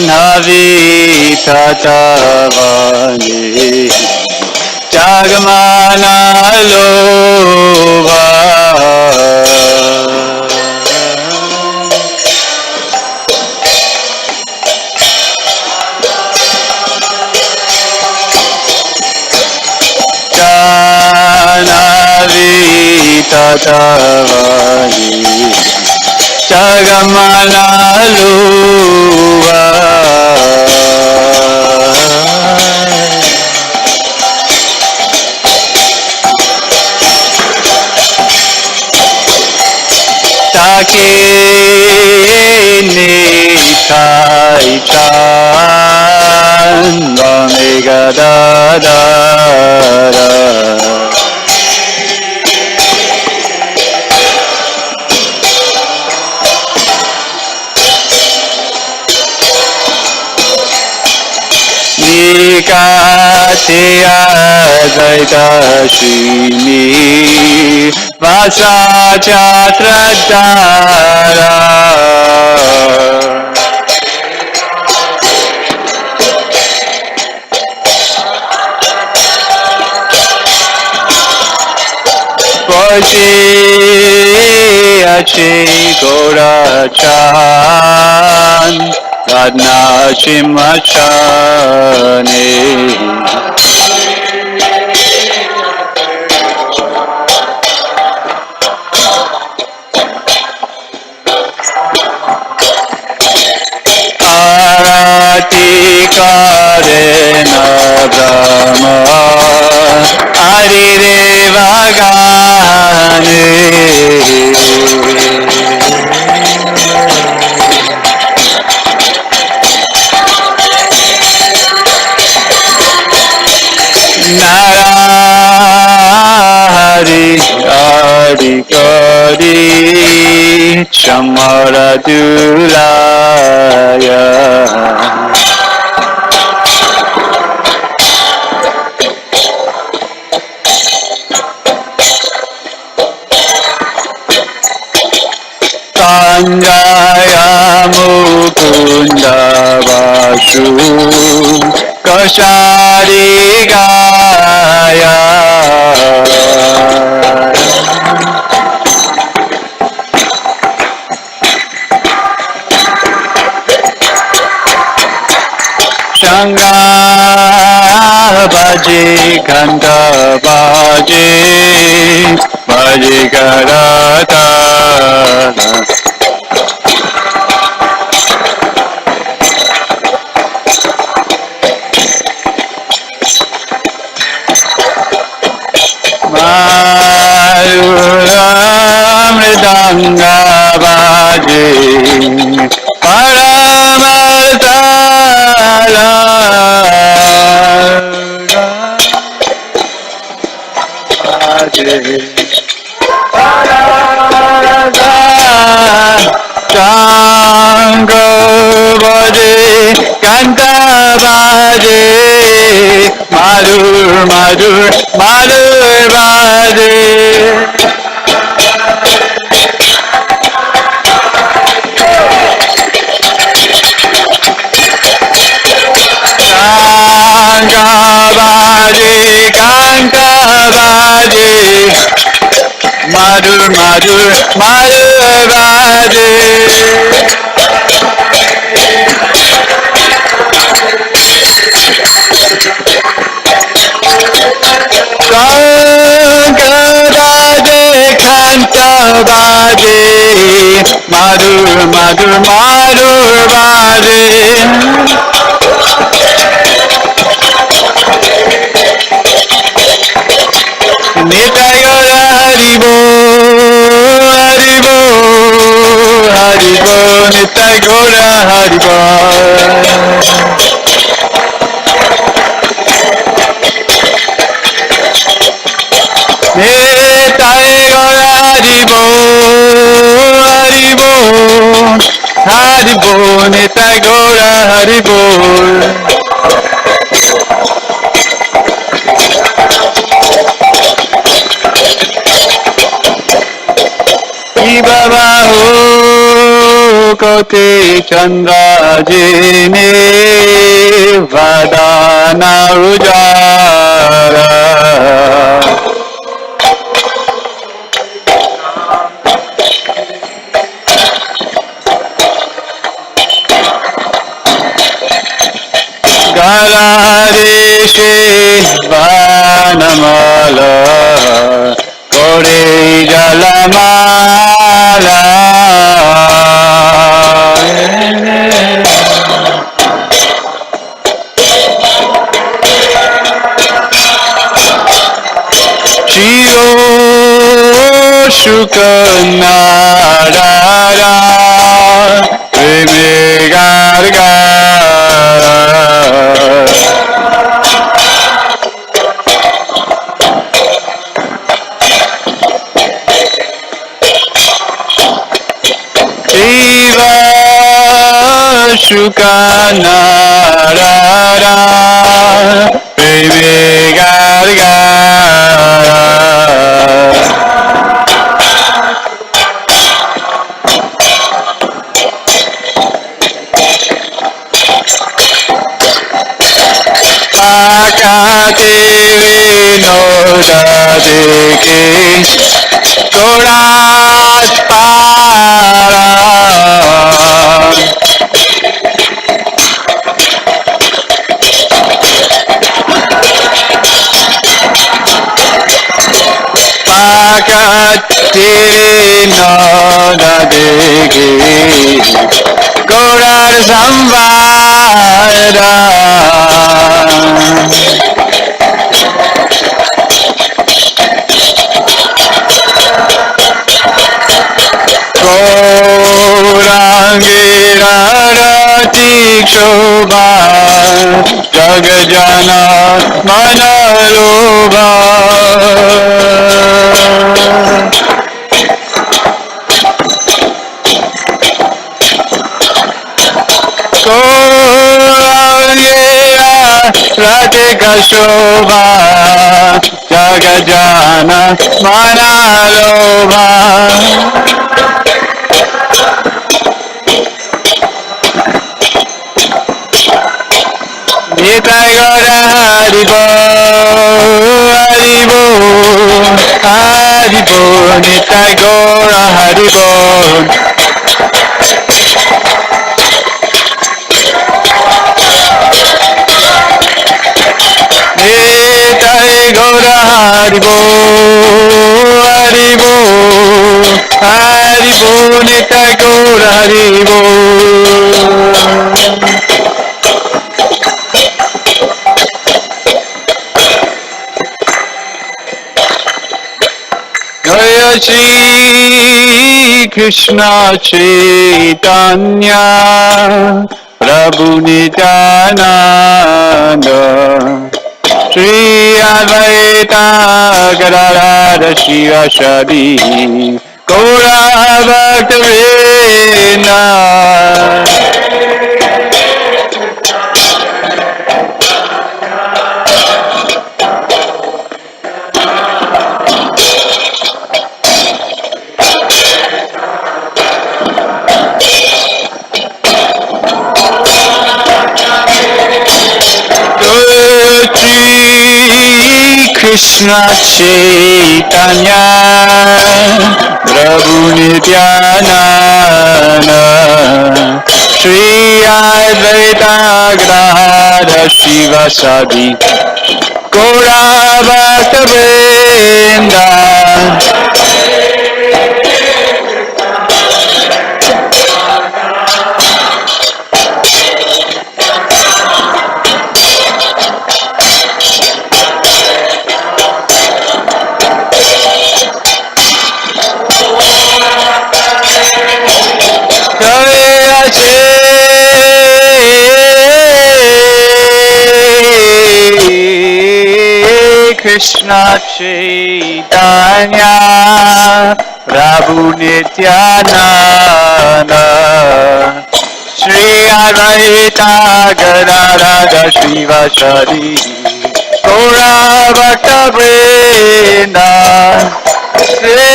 Janhavi Tatavani Jagmana Lova Janhavi Tatavani Jagamana Luva Take Nitai Chan Vamega Dadara Nikatiya Zaita Shini Vasa Chatradara Pochi Achi Gorachan Radna Chimachane Arati Karena Brahma Arirevagane Narahari Adi Kari Chamara Dulaya Sanjaya Mukunda Vasu Kashari Gaya Shanga Baji Kanta Baji Baji Karata Mridanga Baji Paramatala Baji Tango Baji Kanta Baji Madur Madur Madur Baji Kankabaji, Kankabaji, Madhur, Madhur, Madhurbaji. Kankabaji, Kankabaji, Madhur, Madhur, Madhurbaji. Nitayora Haribo, Haribo, Haribo, Nitayora Haribo. Nitayora Haribo, Haribo, Haribo, Nitayora Haribo. Baba ho Kote Chandra Jine Vadana Ujara Galarishe Vanamala Kore Jalamala Shiro Shukanarara Vimegarga Shiva Shukanarara Vimegarga Akate Vinoda Deke Korat Para Pakate Vinoda Deke Korat Samvara Gaurangira Rati Shobha Jagajana Manalobha Gaurangira Rati Shobha Jagajana Manalobha Nitai Gaura Haribo, Haribo, Haribo, Nitai Gaura Haribo. Nitai Gaura Haribo, Haribo, Haribo, Nitai Gaura Haribo. Jaya Shri Krishna Chaitanya Prabhu Nityananda Shri Advaita Gadadhara Shiva Shadi Gaura Bhakta Vrinda Krishna Chaitanya Prabhu Nityananda Shri Advaita Gadadhara Shiva Sadi Gaura Bhakta Vrinda Krishna Chaitanya Prabhu Nityananda Shri Advaita Gadadhara Shiva Shadi Gaura Bhakta Vrinda Shri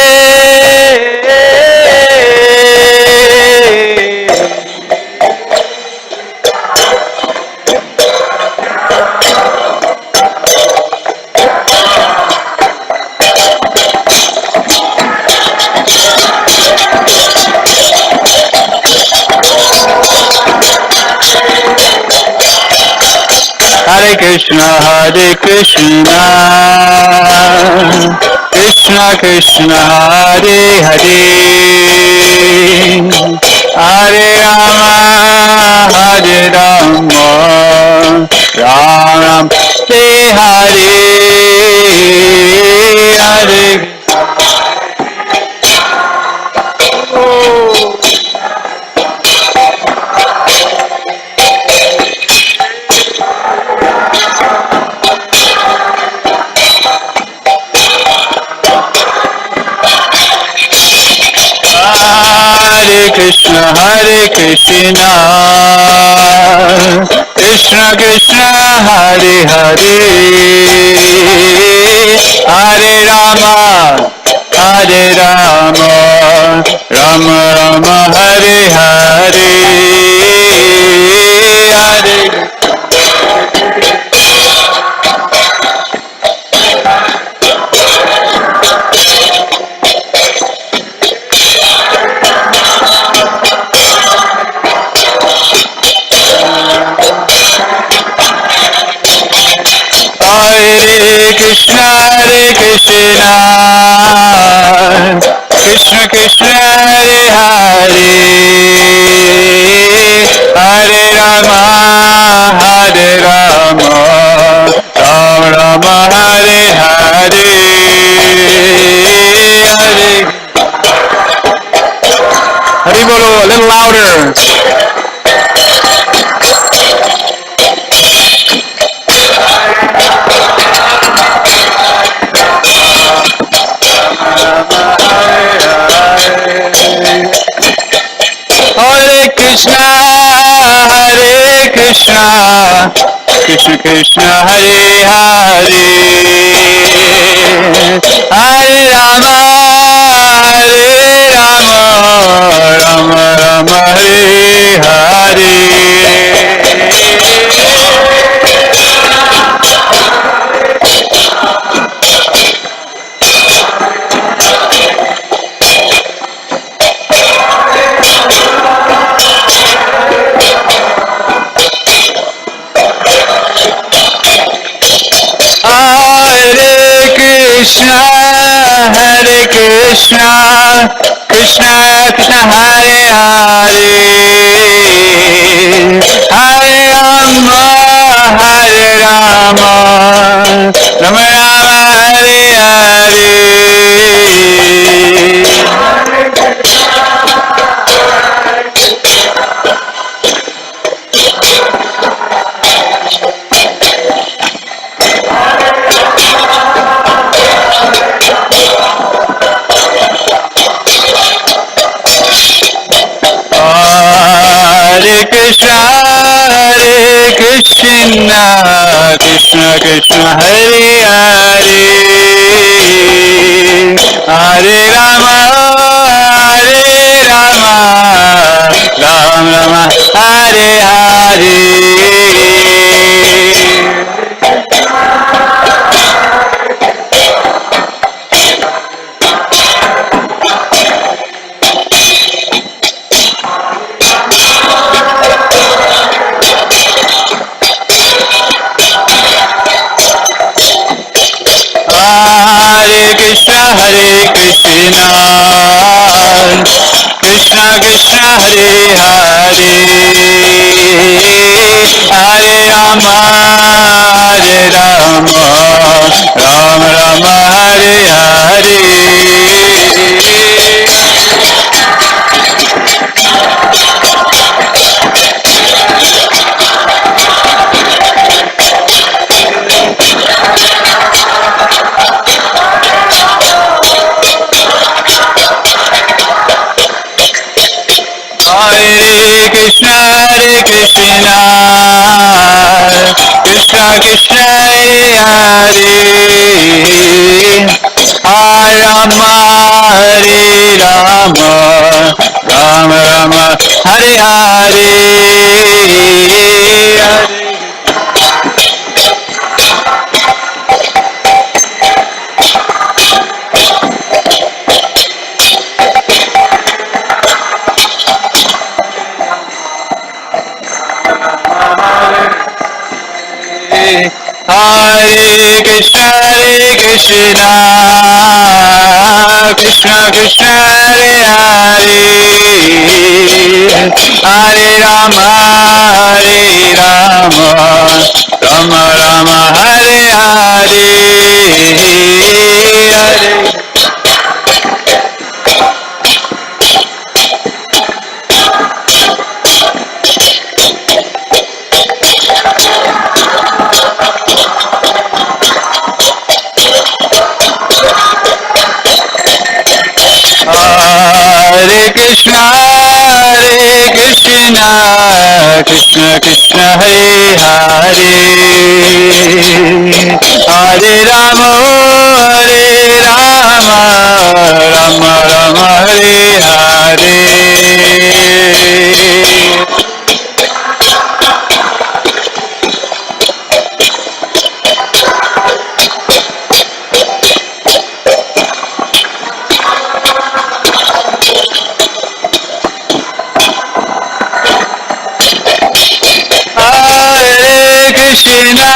Krishna, Hare Krishna, Krishna Krishna, Hare Hare, Hare Rama, Hare Rama, Ram Ram, Hare Hare. Hare Krishna, Krishna Krishna, Hare Hare, Hare Rama, Hare Rama, Rama Rama, Hare Hare, Hare. Hare Krishna, Krishna Krishna, Hare Hare, Hare Rama, Hare Rama, Rama Rama, Hare Hare, Hare. Hari Bolo, a little louder. Hare Krishna, Krishna Krishna, Hare Hare, Hare Rama, Rama Rama, Hare Hare. Krishna, Krishna Krishna, Hare Hare, Hare Rama, Rama Rama, Hare Hare. Hare Krishna, Krishna Krishna, Hare Hare, Hare Rama, Rama Rama, Hare Hare. Hare Krishna, Krishna Krishna, Hare Hare, Hare Rama, Rama Rama, Hare Hare. Hare Krishna, Krishna Krishna, Hare Hare, Hare Rama, Rama Rama, Hare Hare, Hare. Krishna, Krishna Krishna Hare Hare, Hare Rama, Hare Rama, Rama Rama, Hare Hare, Hare. Hare Krishna, Krishna Krishna Hare Hare, Hare Rama, Rama Rama Hare Hare. Krishna,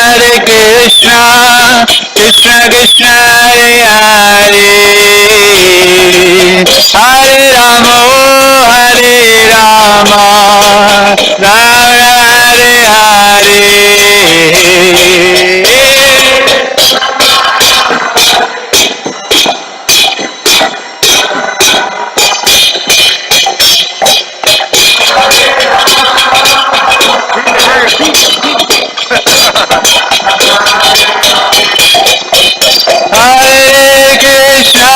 Hare Krishna, Krishna Krishna Hare Hare, Hare Rama, Rama Hare Hare. Hare Krishna,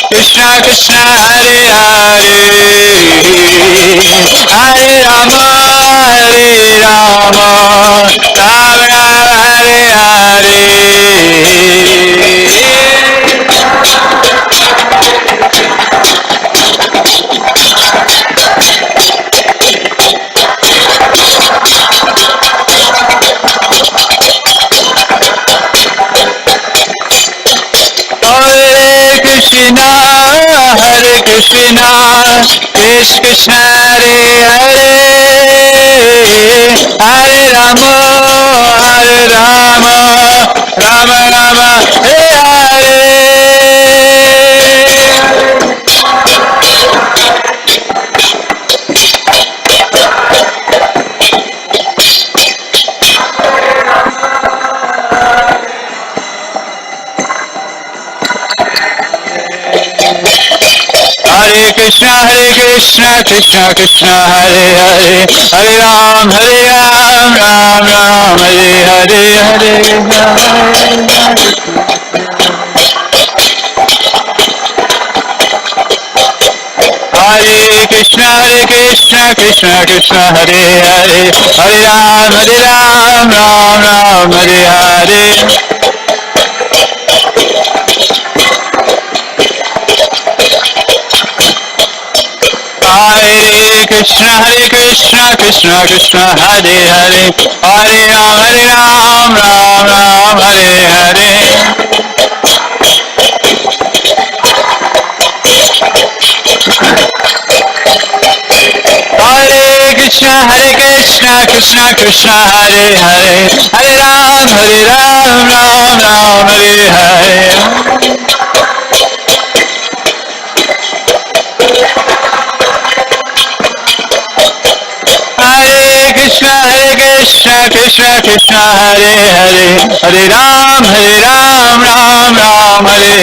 Krishna Krishna Hare Hare, Hare Rama, Rama Hare Hare. Hare Krishna, Krishna Krishna Hare Hare, Hare Rama, Rama Rama Hare Hare. Hare Krishna, Krishna Krishna Hare Hare, Hare Ram, Ram Hare Hare, Hare Krishna, Krishna Krishna Hare Hare, Hare Ram, Ram Hare Hare. Hare Krishna, Krishna Krishna Hare Hare, Hare Ram, Ram Hare Hare. Hare Krishna, Krishna Krishna Hare Hare, Hare Ram, Ram Hare Hare.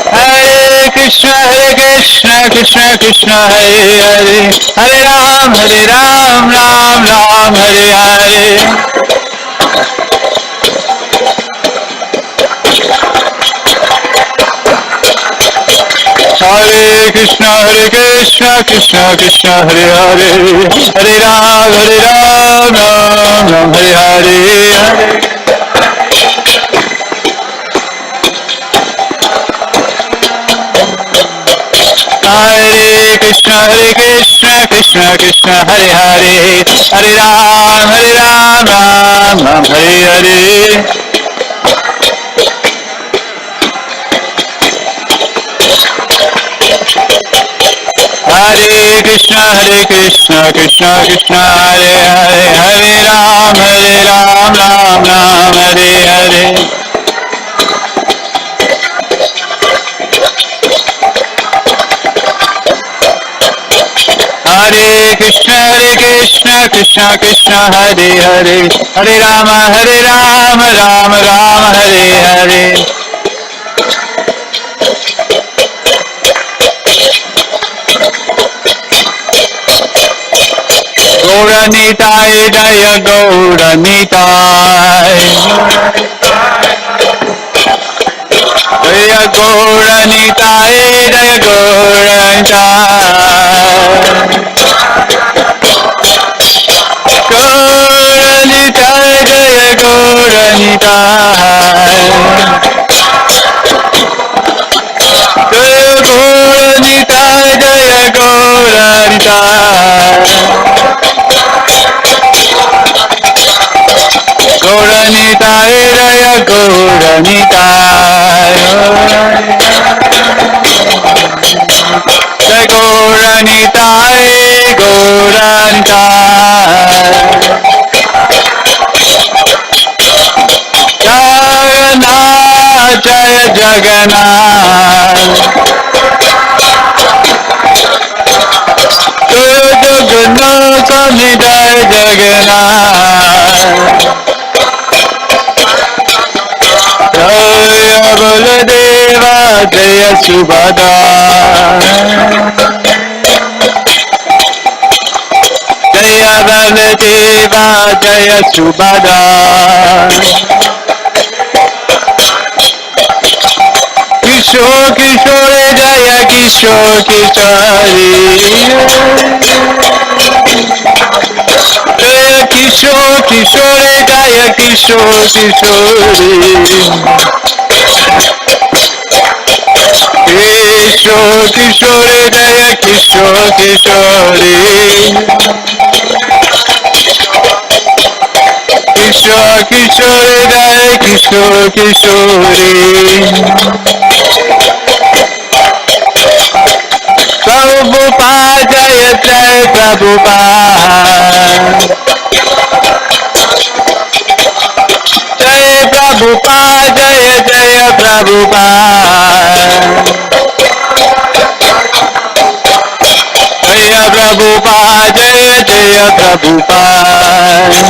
Hare Krishna, Krishna Krishna Hare Hare, Hare Ram, Ram Hare Hare. Hare Krishna, Krishna Krishna Hare Hare, Hare Ram, Ram Hare Hare. Hare Krishna, Krishna Krishna Hare Hare, Hare Ram, Ram Hare Hare. Hare Krishna, Krishna Krishna Hare Hare, Hare Ram, Ram Hare Hare. Krishna, Krishna Krishna, Hare Hare, Hare Ram, Ram Ram, Hare Hare. Hare Krishna, Krishna Krishna, Hare Hare, Hare Rama, Rama Rama, Hare Hare. Gauranitai, Jaya Gauranitai, Jaya Gauranitai, Jaya Gauranitai. Gauranitai, Jaya Gauranitai, Jaya Gauranitai, Jaya Gauranitai, Gauranitai, Jaya Gauranitai, Jaya Gauranitai, Gauranitai. Jagannath, Jaya Jagannath, Jaya Jagannath, Swami Jaya Jagannath, Jaya Baladeva, Jaya Subhadra, Jaya Baladeva, Jaya Subhadra, Kishore Kishore, Jaya Kishore Kishori, Jaya Kishore Kishore, Jaya Kishore Kishori, Kishore Kishore, Jaya Kishore Kishori, Kishore Kishore, Jaya Kishore Kishori. Prabhupada, Jaya Jaya Prabhupada, Jaya Prabhupada, Jaya Jaya Prabhupada, Jaya Prabhupada, Jaya Jaya Prabhupada,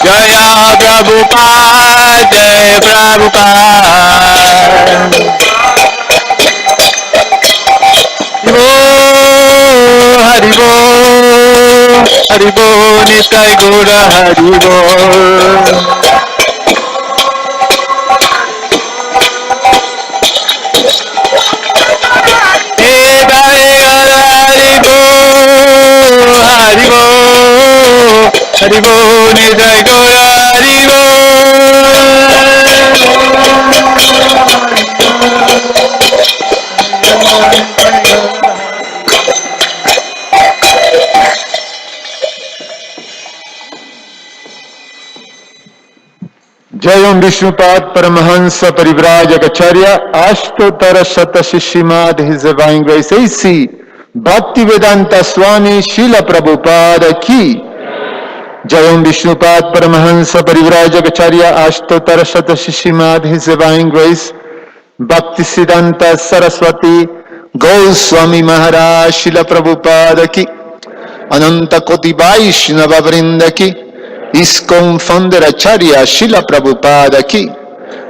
Jaya Prabhupada, Jaya Prabhupada. Haribo, Haribo, Nitai Gora Haribo. Haribo, Haribo, Nitai Gora Haribo. Jayam Vishnupad Paramahansa Parivrajacharya Ashtottara Shata Shishimad, His Divine Grace A.C. Bhaktivedanta Swami Srila Prabhupada Ki. Jayam Vishnupad Paramahansa Parivrajacharya Ashtottara Shata Shishimad, His Divine Grace Bhaktisiddhanta Saraswati Goswami Maharaj Srila Prabhupada Ki. Ananta Koti Vaishnava Vrinda Ki. ISKCON Founder Acharya Srila Prabhupada Ki.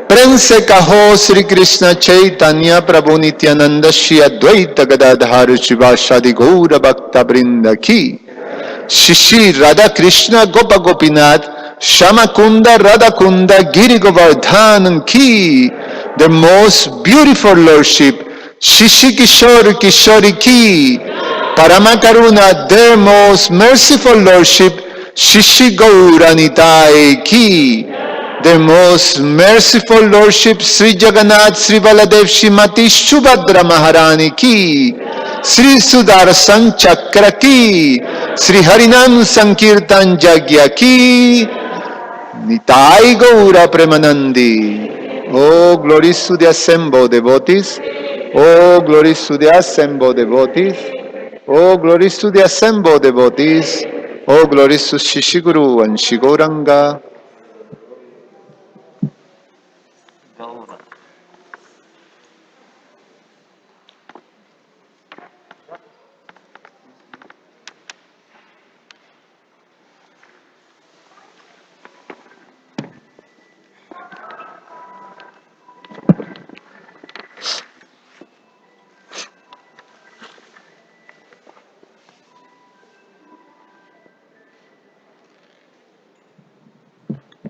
Prense Kaho Sri Krishna Chaitanya Prabhu Nityananda Shri Advaita Gadadhar Shivashadi Gaura Bhakta Vrinda Ki. Shri Radha Krishna Gopa Gopinath Shamakunda Radhakunda Giri Govardhan Ki. The most beautiful Lordship Shri Kishore Kishori Ki. Paramakaruna, their most merciful Lordship Shri Gauranitai Ki. Their most merciful Lordship Sri Jagannath Sri Baladev Shrimati Subhadra Maharani Ki. Sri Sudarshan Chakra Ki. Sri Harinam Sankirtan Jagya Ki. Nitai Gaura Premanandi. Oh, glories to the assembled devotees. Oh, glories to the assembled devotees. Oh, glories to the assembled devotees. Oh, glories to Shishiguru and Shigoranga.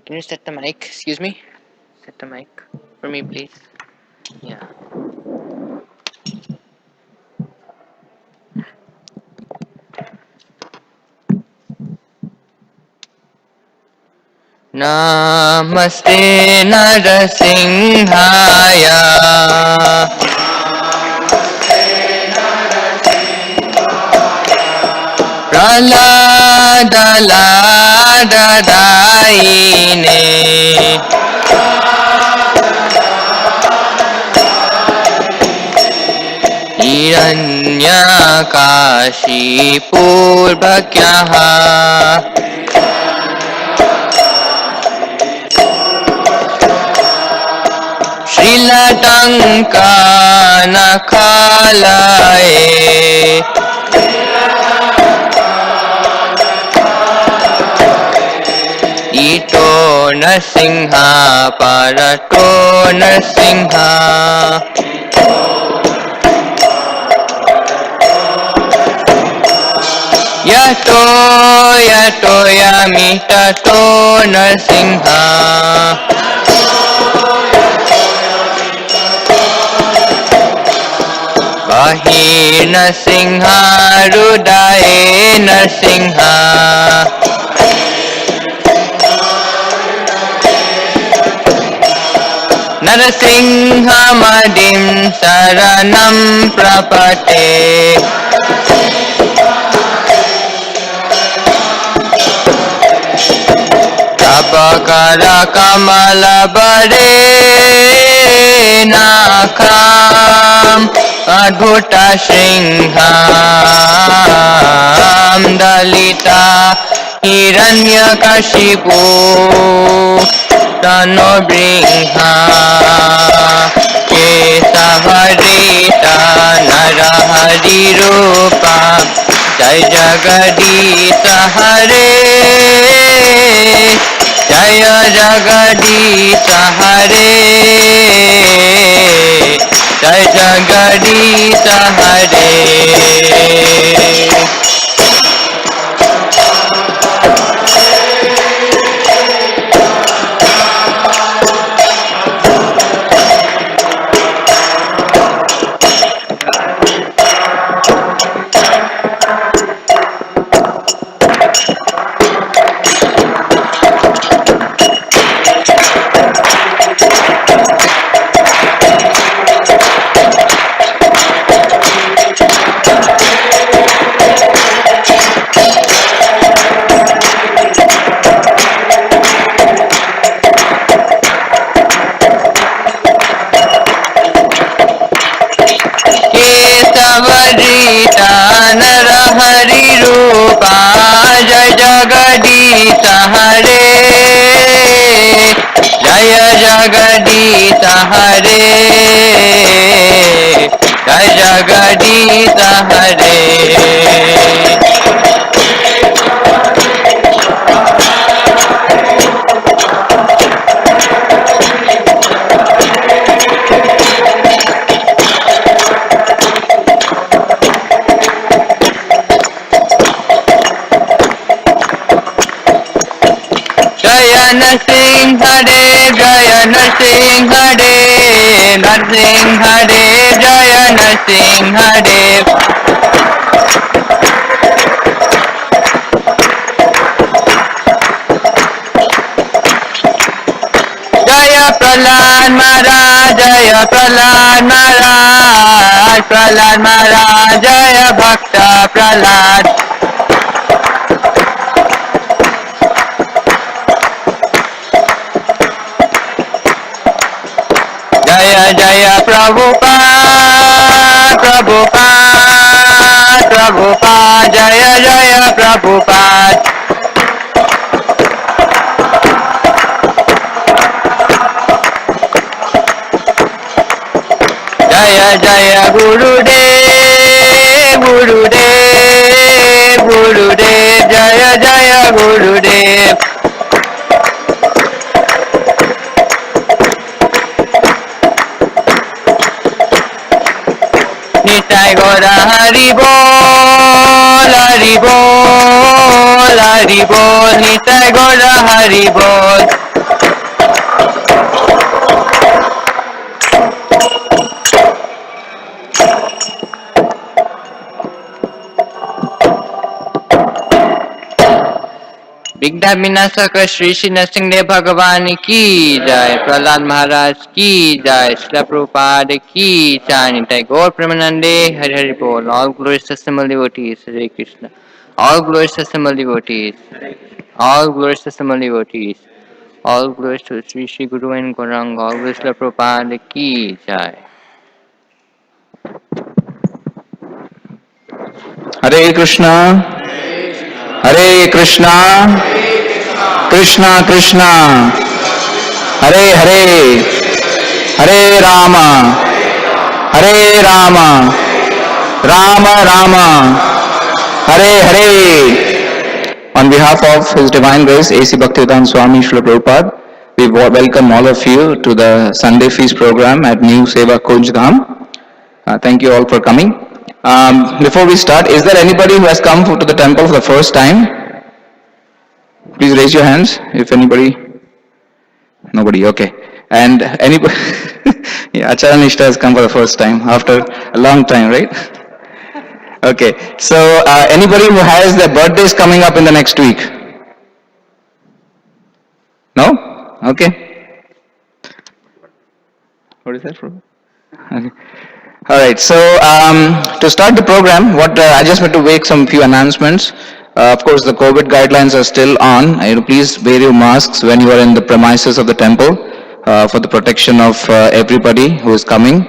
Can you set the mic? Excuse me? Set the mic for me, please. Yeah. Namaste Narasimhaya. Praladalaladadaine. Hiranyakashipurvakyaha. Shrilatanka nakalaye. Ito Narsimha parato Narsimha. Yato yato yamitato Narsimha. Bahir Narsimha Rudaye Narsimha. Narasimha Madim Saranam Prapate. Tapakara Kamala Bare Nakam Adbhuta Shringham Dalita Hiranyakashipu Tano Bringha Kesavarita Narahari Rupa Jai Jagadita Hare Jaya Jagadita Hare Jai Jagadita Hare. Kesavarita Narahari Rupa Jai Jagadita Hare Jaya Jagadita Hare Jai Jagadita Hare. Jaya Narsimha Dev Jaya Narsimha Dev Narsimha Dev Jaya Narsimha Dev. Jaya Prahlad Maharaj Jaya Prahlad Maharaj Prahlad Maharaj Jaya Bhakta Prahlad. Jaya Jaya Prabhupada Prabhupada, Prabhupada, Jaya Jaya Prabhupada. Jaya Jaya Gurudev, Gurudev, Gurudev, Jaya Jaya Gurudev. Nitai Gora Hari Bol, Hari Bol, Hari Bol, Nitai Gora Hari Bol. विघ्न विनाशक श्री श्री नरसिंह भगवान की जय, प्रहलाद महाराज की जय, श्रील प्रभुपाद की जय, निताई गौर प्रेमानंदे, हरि हरि बोल. All glories to Simple devotees, Hare Krishna. All glories to Simple devotees. All glories to Simple devotees. All glories to Sri Sri Guru and Gaurang. All glories to Prabhupada ki jai. Hare Krishna, Hare Krishna, Krishna Krishna, Hare Hare, Hare Rama, Hare Rama, Rama Rama, Hare Hare. On behalf of His Divine Grace, A.C. Bhaktivedanta Swami Srila Prabhupada, we welcome all of you to the Sunday Feast program at New Seva Kunj Dham. Thank you all for coming. Before we start, is there anybody who has come to the temple for the first time? Please raise your hands if anybody. Nobody, okay. And anybody, yeah, Acharya Nishta has come for the first time after a long time, right? Okay, so anybody who has their birthdays coming up in the next week? No? Okay. What is that for? Okay. All right. So to start the program, I just want to make some few announcements. Of course, the COVID guidelines are still on. Please wear your masks when you are in the premises of the temple for the protection of everybody who is coming.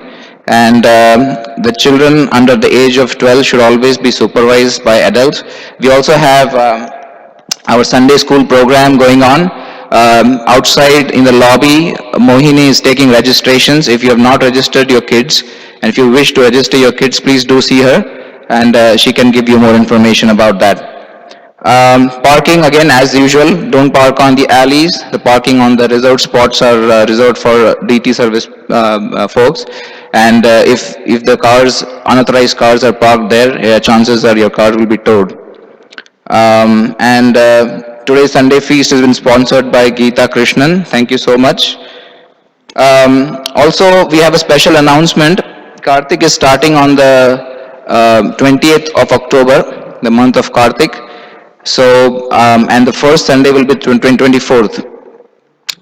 And the children under the age of 12 should always be supervised by adults. We also have our Sunday school program going on. Outside in the lobby, Mohini is taking registrations. If you have not registered your kids, and if you wish to register your kids, please do see her, and she can give you more information about that. Parking again as usual, don't park on the alleys. The parking on the reserved spots are reserved for DT service folks. And if the cars, unauthorized cars are parked there, chances are your car will be towed. And today's Sunday feast has been sponsored by Geeta Krishnan. Thank you so much. Also, we have a special announcement. Karthik is starting on the 20th of October, the month of Karthik. So, and the first Sunday will be 24th.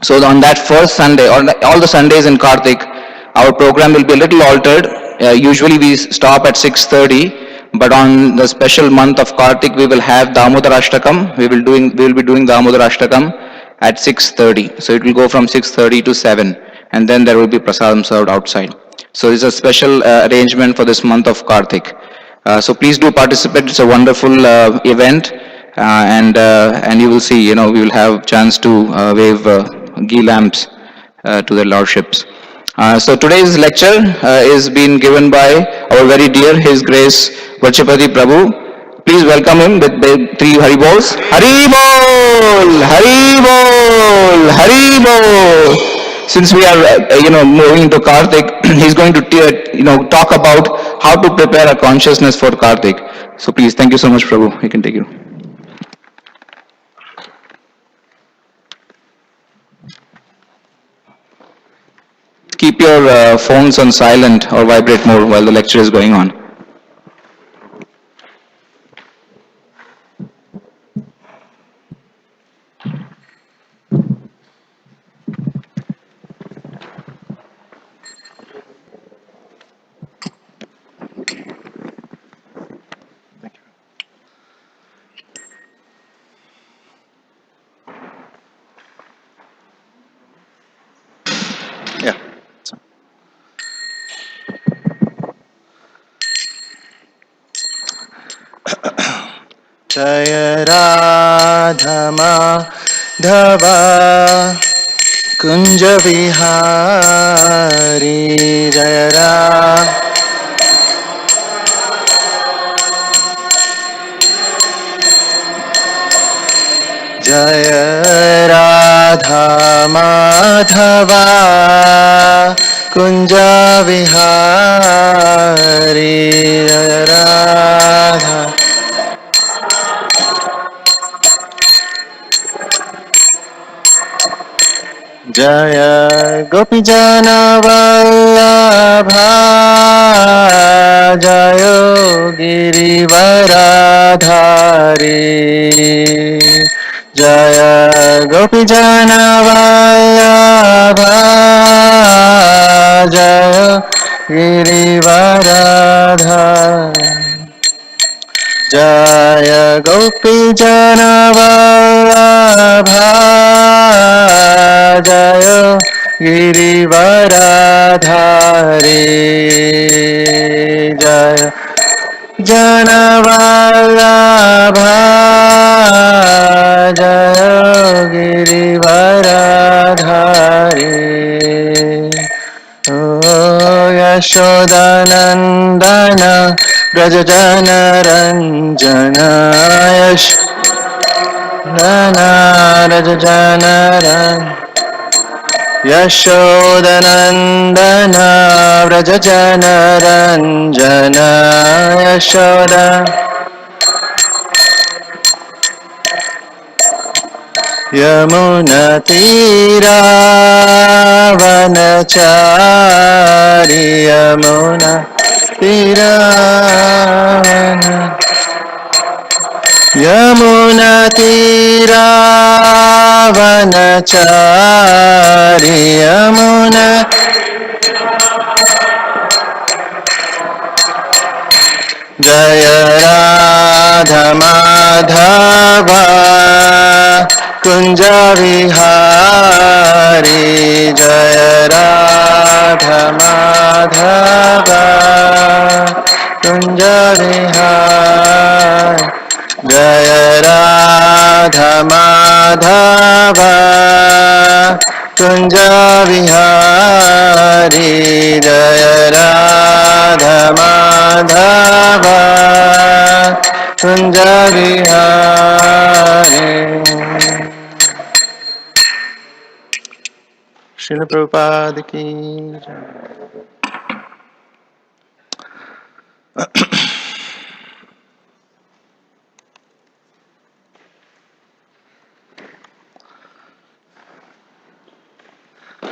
So on that first Sunday, or all the Sundays in Karthik, our program will be a little altered. Usually we stop at 6:30. But on the special month of Karthik, we will have Damodar Ashtakam. We will be doing Damodar Ashtakam at 6:30. So it will go from 6:30 to 7, and then there will be prasadam served outside. So it's a special arrangement for this month of Karthik. So please do participate. It's a wonderful event, and you will see. We will have chance to wave ghee lamps to the lordships. So today's lecture is being given by our very dear His Grace Vachipati Prabhu. Please welcome him with the 3 Haribols. Haribol! Haribol! Haribol! Since we are, moving to Karthik, he's going to, talk about how to prepare our consciousness for Karthik. So please, thank you so much, Prabhu. You can take it. Keep your phones on silent or vibrate mode while the lecture is going on. Jaya Radha Madhava Kunja Vihari Jaya Radha Jaya Radha Madhava Kunja Vihari Jaya Radha Jaya Gopijana Vallabha Jaya Girivaradhari Jaya Gopijana Vallabha Jaya Girivaradhari Jaya Gopi Janavallabha Jaya Girivaradhari Jaya Janavallabha Jaya Girivaradhari Yashodanandana Brajajana Ranjana Yashodana Rajajana Yashodanandana Brajajana Ranjana Yashoda Yamuna Tira Vanachari Yamuna Tira Yamuna Tira Vanachari Yamuna Jaya Radha Madhava Kunja Vihari Jaya Radha Madhava Kunja Vihari Jaya Radha Madhava Kunja Vihari Jaya Radha Madhava Kunja Vihari Srila Prabhupada ki jai.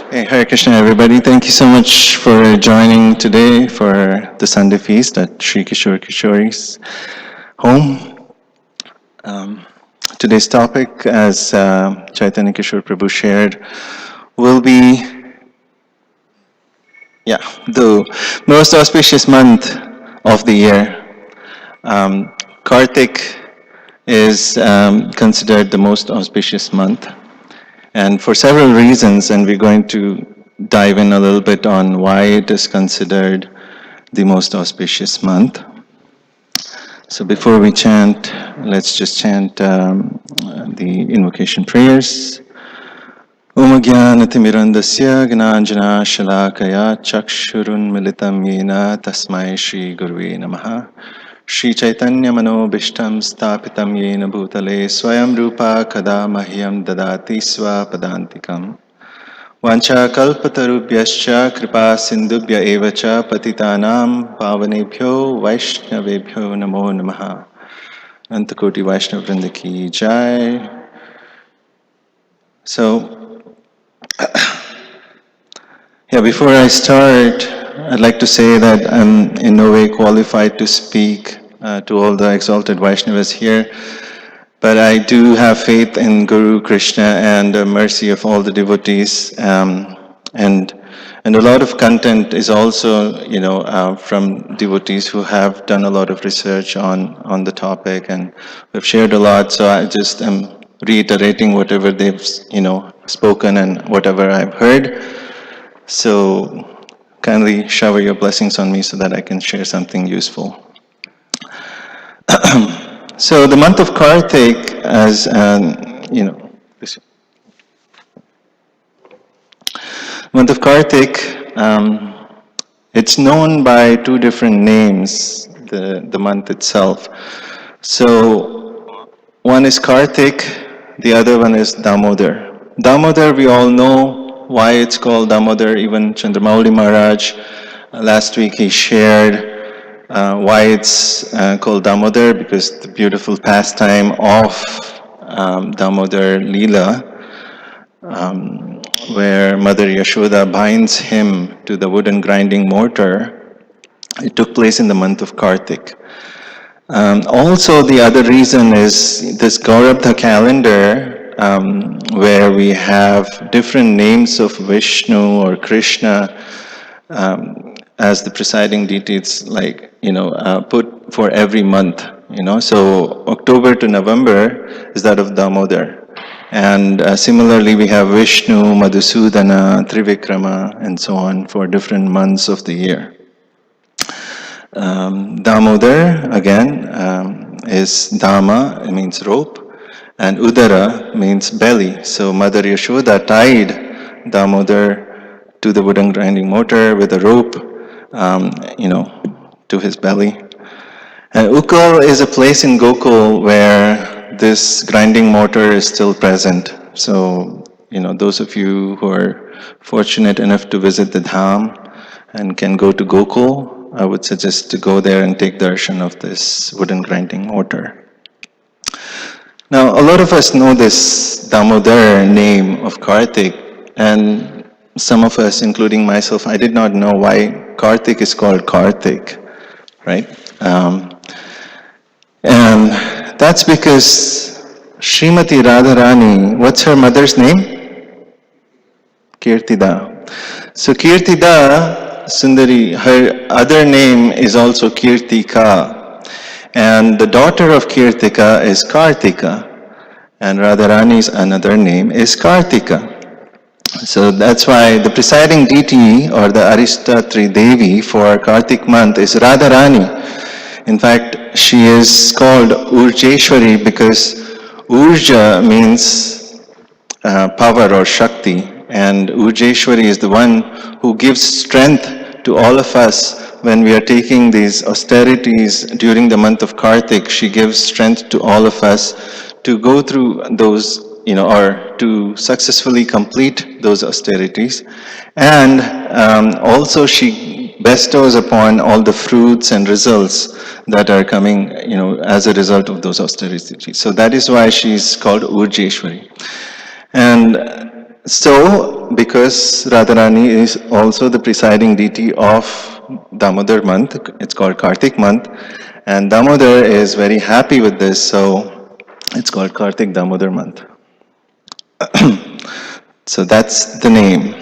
Hey, Hare Krishna, everybody. Thank you so much for joining today for the Sunday feast at Sri Kishore Kishori's home. Today's topic, as Chaitanya Kishore Prabhu shared, will be, the most auspicious month of the year. Karthik is considered the most auspicious month, and for several reasons, and we're going to dive in a little bit on why it is considered the most auspicious month. So before we chant, let's just chant the invocation prayers. Om Jnanatimirandasya Gnanjana Shalakaya Chakshurun Militam Yena Tasmai Shri Gurve Namaha Shri Chaitanya Manobishtam Stapitam Yena Bhutale Swayam Rupa Kada Mahyam Dadati Swapadantikam Vancha Kalpatarubhyascha Kripa Sindubhya Evacha Patitanam Pavanebhyo Vaishnavebhyo Namo Namaha Antakoti Vaishnav Vrinda Ki Jai. So, before I start, I'd like to say that I'm in no way qualified to speak to all the exalted Vaishnavas here, but I do have faith in Guru Krishna and the mercy of all the devotees, and a lot of content is also, from devotees who have done a lot of research on the topic and have shared a lot. So I just am reiterating whatever they've, spoken and whatever I've heard. So kindly shower your blessings on me so that I can share something useful. So the month of Karthik, as month of Karthik, it's known by two different names. The month itself. So one is Karthik, the other one is Damodar. Damodar, we all know why it's called Damodar. Even Chandramauli Maharaj, last week he shared why it's called Damodar, because the beautiful pastime of Damodar Leela, where Mother Yashoda binds him to the wooden grinding mortar, it took place in the month of Karthik. Also, the other reason is this Gaurabdha calendar, where we have different names of Vishnu or Krishna as the presiding deities, put for every month. So October to November is that of Damodar, and similarly we have Vishnu, Madhusudana, Trivikrama, and so on for different months of the year. Damodar again is Dama, it means rope, and Udara means belly. So Mother Yashoda tied Damodar to the wooden grinding mortar with a rope, to his belly. And Ukul is a place in Gokul where this grinding mortar is still present. So, those of you who are fortunate enough to visit the Dham and can go to Gokul, I would suggest to go there and take darshan of this wooden grinding mortar. Now, a lot of us know this Damodar name of Karthik, and some of us, including myself, I did not know why Karthik is called Karthik, right? And that's because Srimati Radharani, what's her mother's name? Kirtida. So Kirtida Sundari, her other name is also Kirtika. And the daughter of Kirtika is Kartika. And Radharani's another name is Kartika. So that's why the presiding deity or the Aristatri Devi for Kartik month is Radharani. In fact, she is called Urjeshwari because Urja means power or Shakti, and Urjeshwari is the one who gives strength to all of us when we are taking these austerities during the month of Kartik. She gives strength to all of us to go through those, or to successfully complete those austerities. And also she bestows upon all the fruits and results that are coming, as a result of those austerities. So that is why she is called Urjeshwari. And so, because Radharani is also the presiding deity of Damodar month, it's called Kartik month, and Damodar is very happy with this, so it's called Kartik Damodar month. So that's the name.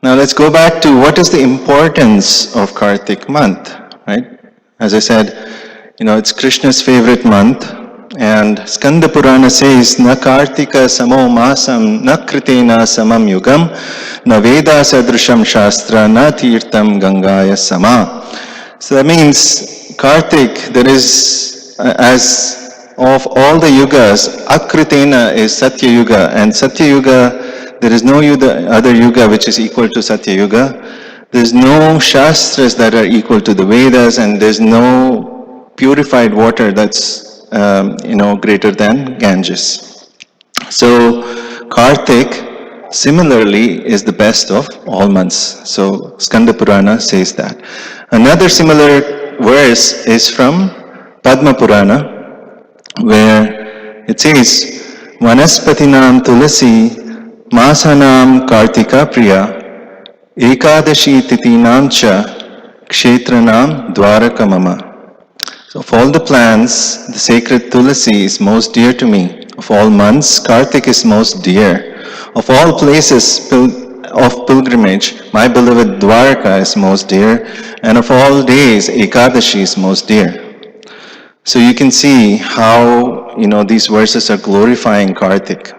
Now let's go back to what is the importance of Kartik month, right? As I said, it's Krishna's favorite month, and Skanda Purana says, Na Kartika samo masam, na kritena samam yugam, na veda sadrusham shastra, na tirtam gangaya sama. So that means Kartik, there is, as of all the yugas, Akritena is Satya Yuga, and Satya Yuga, there is no other yuga which is equal to Satya Yuga. There's no shastras that are equal to the Vedas, and there's no purified water that's greater than Ganges. So Kartik similarly is the best of all months. So Skanda Purana says that. Another similar verse is from Padma Purana, where it says, Vanaspatinam Tulasi Masanam Kartika Priya Ekadashi Titinam Cha Kshetranam Dwaraka Mama. So of all the plants, the sacred Tulasi is most dear to me. Of all months, Kartik is most dear. Of all places of pilgrimage, my beloved Dwaraka is most dear. And of all days, Ekadashi is most dear. So you can see how, these verses are glorifying Kartik.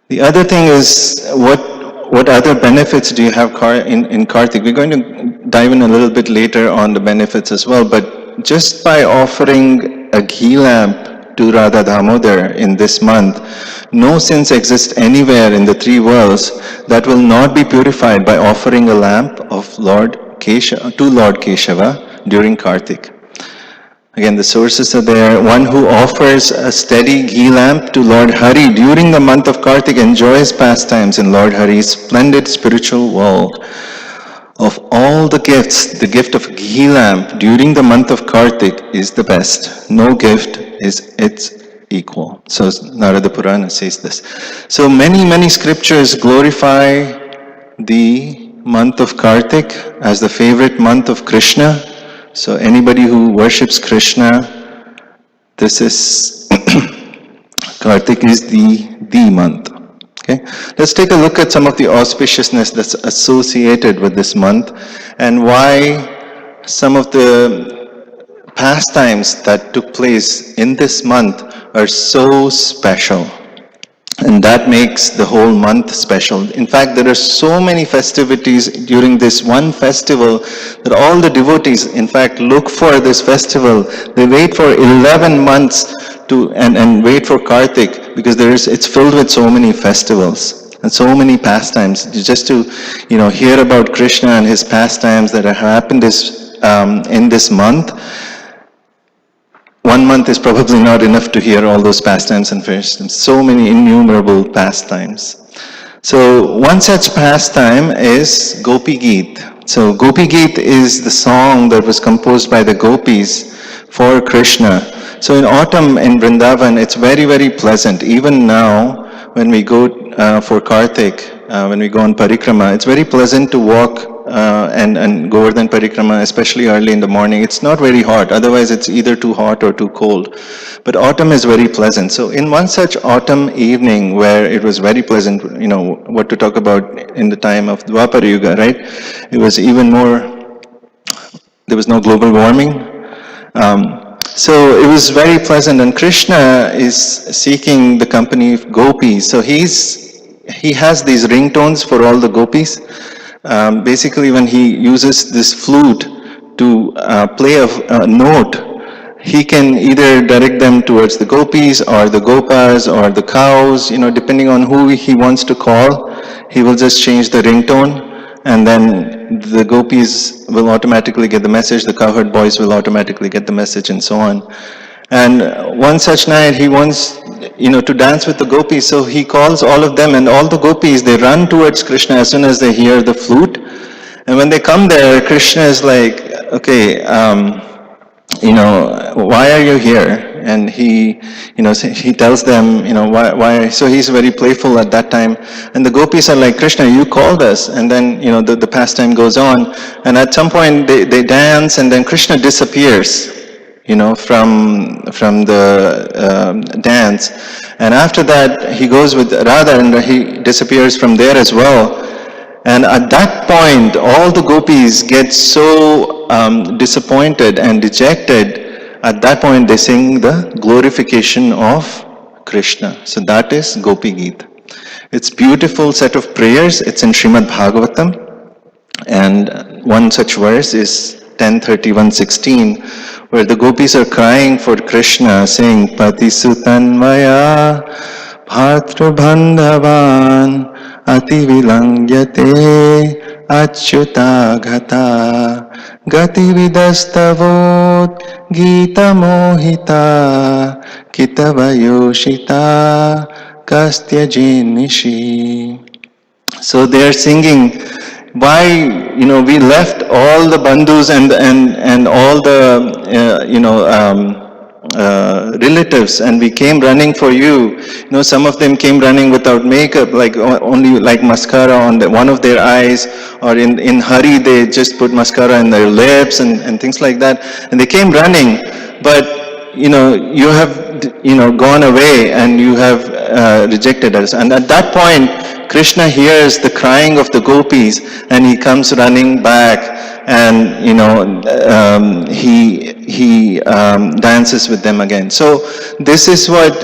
The other thing is, what other benefits do you have in Kartik? We're going to dive in a little bit later on the benefits as well, but but just by offering a ghee lamp to Radha Damodar in this month, no sins exist anywhere in the three worlds that will not be purified by offering a lamp of to Lord Keshava during Karthik. Again, the sources are there. One who offers a steady ghee lamp to Lord Hari during the month of Karthik enjoys pastimes in Lord Hari's splendid spiritual world. Of all the gifts, the gift of ghee lamp during the month of Karthik is the best. No gift is its equal. So Narada Purana says this. So many scriptures glorify the month of Karthik as the favorite month of Krishna. So anybody who worships Krishna, this is Karthik is the month. Okay, let's take a look at some of the auspiciousness that's associated with this month and why some of the pastimes that took place in this month are so special. And that makes the whole month special. In fact, there are so many festivities during this one festival that all the devotees, in fact, look for this festival. They wait for 11 months and wait for Karthik because it's filled with so many festivals and so many pastimes. Just to hear about Krishna and his pastimes that have happened in this month. 1 month is probably not enough to hear all those pastimes and pastimes. So many innumerable pastimes. So one such pastime is Gopigeet. So Gopigeet is the song that was composed by the gopis for Krishna. So in autumn in Vrindavan, it's very pleasant. Even now, when we go for Karthik, when we go on parikrama, it's very pleasant to walk and Govardhan Parikrama, especially early in the morning. It's not very hot, otherwise it's either too hot or too cold. But autumn is very pleasant. So in one such autumn evening where it was very pleasant, what to talk about in the time of Dwapara Yuga, right? It was even more, there was no global warming. So it was very pleasant, and Krishna is seeking the company of gopis. So he has these ringtones for all the gopis. Basically, when he uses this flute to play a note, he can either direct them towards the gopis or the gopas or the cows, depending on who he wants to call. He will just change the ringtone, and then the gopis will automatically get the message, the cowherd boys will automatically get the message, and so on. And one such night, he wants to dance with the gopis, so he calls all of them, and all the gopis, they run towards Krishna as soon as they hear the flute. And when they come there, Krishna is like, okay, why are you here? And he tells them, why. So he's very playful at that time. And the gopis are like, Krishna, you called us. And then, the pastime goes on. And at some point, they dance, and then Krishna disappears. From the dance. And after that, he goes with Radha and he disappears from there as well. And at that point, all the gopis get so disappointed and dejected. At that point, they sing the glorification of Krishna. So that is Gopigeet. It's beautiful set of prayers. It's in Srimad Bhagavatam. And one such verse is 10:31:16, where the gopis are crying for Krishna, saying, Patisutan maya bhatra bandhavan ati vilangyate achyuta ghata gati vidastavot gita mohita kitavayoshita kastya jinishi. So they are singing, why we left all the bandhus and all the relatives, and we came running for you. Some of them came running without makeup, like only like mascara on one of their eyes, or in hurry they just put mascara in their lips and things like that, and they came running. But you have gone away and you have rejected us. And at that point, Krishna hears the crying of the gopis and he comes running back and he dances with them again. So this is what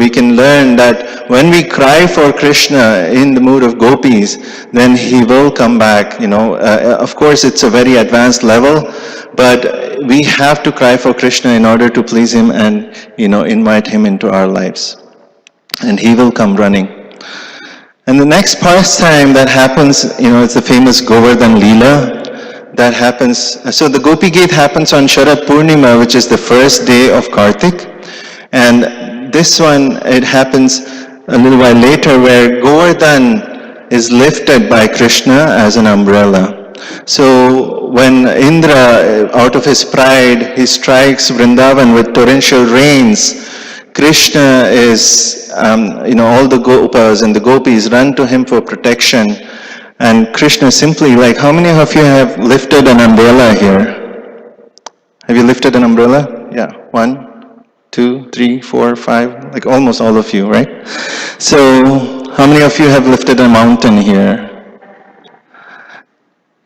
we can learn, that when we cry for Krishna in the mood of gopis, then he will come back. Of course it's a very advanced level, but we have to cry for Krishna in order to please him and invite him into our lives, and he will come running. And the next pastime that happens, it's the famous Govardhan Leela. That happens, so the Gopigeet happens on Sharad Purnima, which is the first day of Karthik. And this one, it happens a little while later, where Govardhan is lifted by Krishna as an umbrella. So when Indra, out of his pride, he strikes Vrindavan with torrential rains, Krishna is, all the gopas and the gopis run to him for protection. And Krishna simply, like, how many of you have lifted an umbrella here? Have you lifted an umbrella? Yeah, 1, 2, 3, 4, 5, like almost all of you, right? So, how many of you have lifted a mountain here?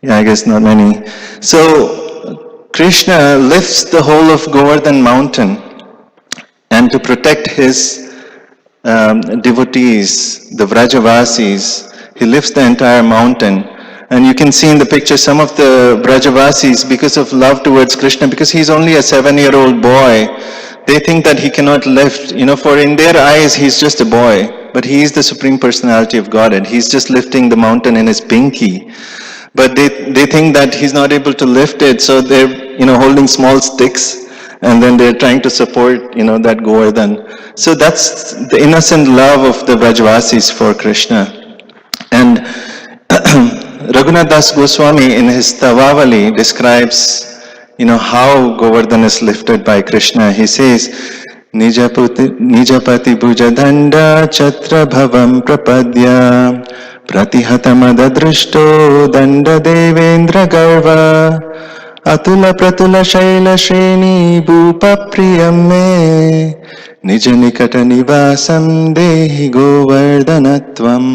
Yeah, I guess not many. So, Krishna lifts the whole of Govardhan mountain, and to protect his devotees, the Vrajavasis, he lifts the entire mountain. And you can see in the picture some of the Vrajavasis, because of love towards Krishna, because he's only a 7-year-old boy, they think that he cannot lift. For in their eyes, he's just a boy, but he is the Supreme Personality of Godhead. He's just lifting the mountain in his pinky. But they think that he's not able to lift it, so they're, holding small sticks, and then they're trying to support, that Govardhan. So that's the innocent love of the Vrajavasis for Krishna. And Raghunath Das Goswami in his Deepavali describes, how Govardhan is lifted by Krishna. He says, Nijapati bhujadanda chatra bhavam prapadya pratihatamada danda devendra garva atula pratula shaila shreni bhupa priyam me nija nikata nivasam dehi govardhanatvam.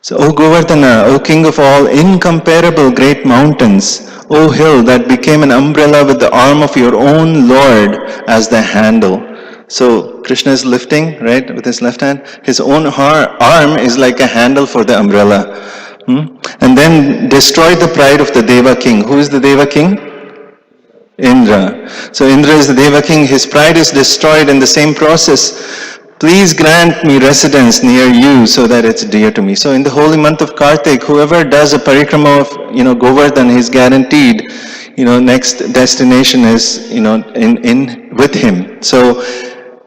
So, O Govardhana, O King of all incomparable great mountains, O hill that became an umbrella with the arm of your own Lord as the handle. So, Krishna is lifting, right, with his left hand. His own arm is like a handle for the umbrella. And then destroy the pride of the Deva king. Who is the Deva king? Indra. So Indra is the Deva king. His pride is destroyed in the same process. Please grant me residence near you so that it's dear to me. So in the holy month of Karthik, whoever does a parikrama of, Govardhan, is guaranteed, next destination is, in with him. So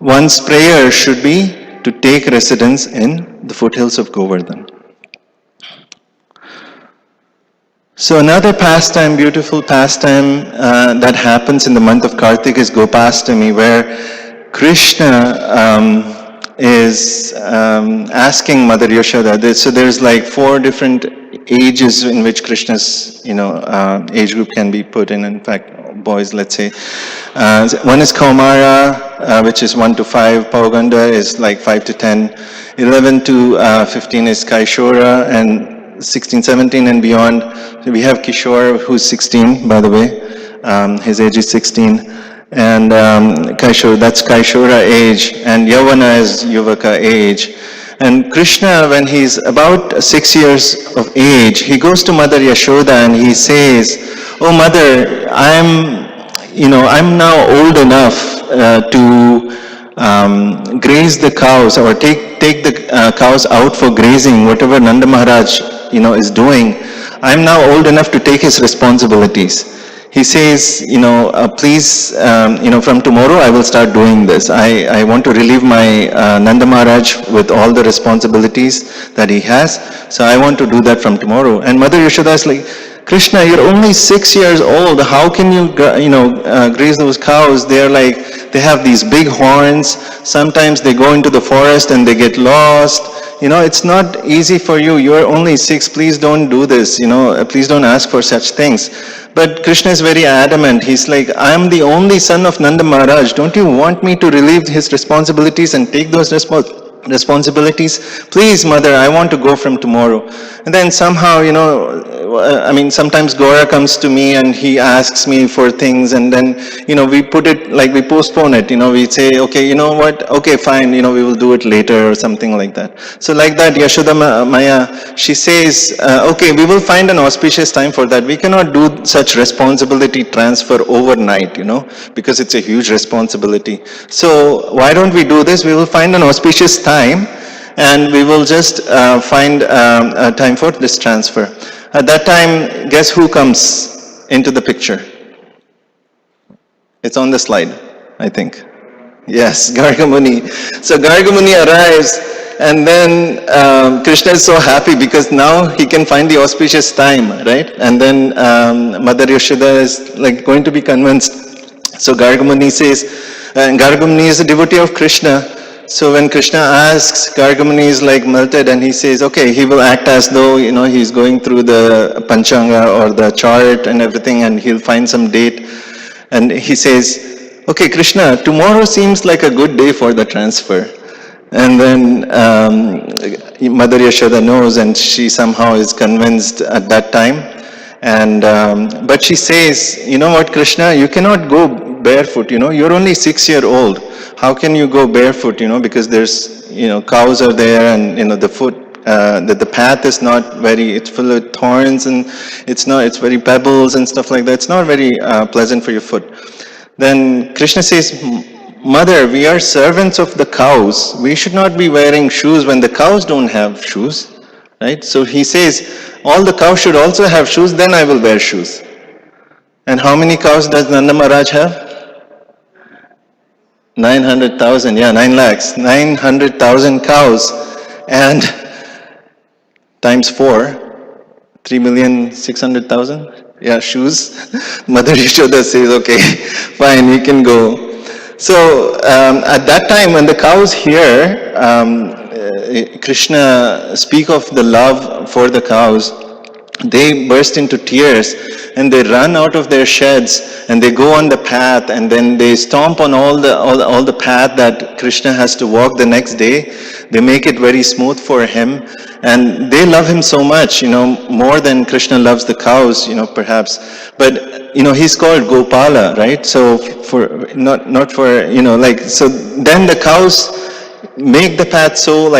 one's prayer should be to take residence in the foothills of Govardhan. So another pastime, beautiful pastime that happens in the month of Karthik is Gopastami, where Krishna is asking Mother Yashoda. So there's like 4 different ages in which Krishna's age group can be put in. In fact, boys, let's say. One is Kaumara, which is 1 to 5. Pauganda is like 5 to 10. 11 to 15 is Kaishora, and 16, 17 and beyond. We have Kishore, who's 16, by the way. His age is 16. And Kaishora, that's Kaishora age. And Yavana is Yuvaka age. And Krishna, when he's about 6 years of age, he goes to Mother Yashoda and he says, "Oh Mother, I'm now old enough to graze the cows, or take the cows out for grazing, whatever Nanda Maharaj is doing. I'm now old enough to take his responsibilities." He says, please, from tomorrow I will start doing this. I want to relieve my Nanda Maharaj with all the responsibilities that he has. So I want to do that from tomorrow. And Mother Yashoda is like, "Krishna, you're only 6 years old. How can you, graze those cows? They're like, they have these big horns. Sometimes they go into the forest and they get lost. It's not easy for you. You're only 6. Please don't do this. Please don't ask for such things." But Krishna is very adamant. He's like, "I'm the only son of Nanda Maharaj. Don't you want me to relieve his responsibilities and take those responsibilities. Please, mother, I want to go from tomorrow. And then somehow, sometimes Gora comes to me and he asks me for things, and then, we put it, like we postpone it, we say, okay, you know what, okay, fine, we will do it later or something like that. So like that, Yashoda Maya, she says, okay, we will find an auspicious time for that. We cannot do such responsibility transfer overnight, because it's a huge responsibility. So why don't we do this? We will find an auspicious time, and we will just find a time for this transfer. At that time, guess who comes into the picture? It's on the slide, I think. Yes, Gargamuni. So Gargamuni arrives, and then Krishna is so happy because now he can find the auspicious time, right? And then Mother Yashoda is like going to be convinced. So Gargamuni says, Gargamuni is a devotee of Krishna. So when Krishna asks, Gargamuni is like melted, and he says, okay, he will act as though, he's going through the Panchanga or the chart and everything, and he'll find some date. And he says, okay, Krishna, tomorrow seems like a good day for the transfer. And then Mother Yashoda knows, and she somehow is convinced at that time. And but she says, you know what, Krishna, you cannot go barefoot, you're only 6-year-old. How can you go barefoot, because there's, cows are there, and, the path is not very, it's full of thorns, and it's very pebbles and stuff like that. It's not very pleasant for your foot. Then Krishna says, Mother, we are servants of the cows. We should not be wearing shoes when the cows don't have shoes, right? So he says, all the cows should also have shoes, then I will wear shoes. And how many cows does Nanda Maharaj have? 900,000, 9 lakhs, 900,000 cows, and times 4, 3,600,000, shoes. Mother Yashoda says, okay, fine, you can go. So at that time, when the cows hear Krishna speak of the love for the cows, they burst into tears, and they run out of their sheds, and they go on the path, and then they stomp on all the path that Krishna has to walk the next day. They make it very smooth for him, and they love him so much, more than Krishna loves the cows, perhaps. But he's called Gopala, right? So for not for so then the cows make the path so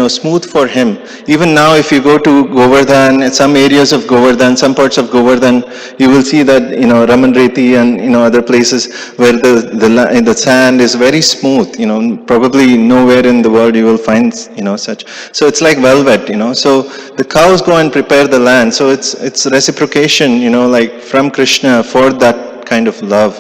smooth for him. Even now, if you go to Govardhan, some areas of Govardhan, some parts of Govardhan, you will see that Ramanreti and other places where the sand is very smooth. Probably nowhere in the world you will find such. So it's like velvet. So the cows go and prepare the land. So it's reciprocation. From Krishna for that kind of love.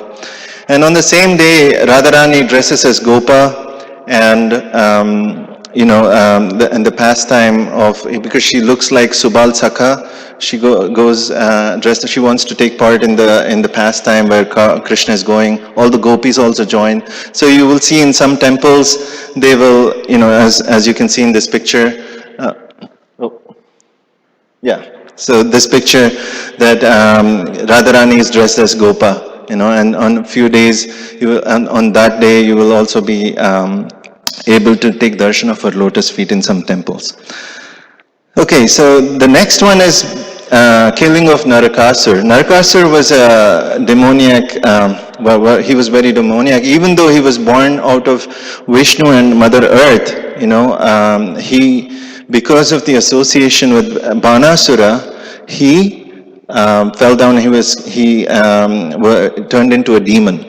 And on the same day, Radharani dresses as Gopa. And and the pastime of, because she looks like Subal Sakha, she goes dressed. She wants to take part in the pastime where Krishna is going. All the gopis also join. So you will see in some temples, they will, as you can see in this picture. So this picture that Radharani is dressed as Gopa. And on a few days, on that day, you will also be able to take darshan of her lotus feet in some temples. Okay, so the next one is killing of Narakasur. Narakasur was a demoniac, he was very demoniac. Even though he was born out of Vishnu and Mother Earth, because of the association with Banasura, he fell down. He turned into a demon.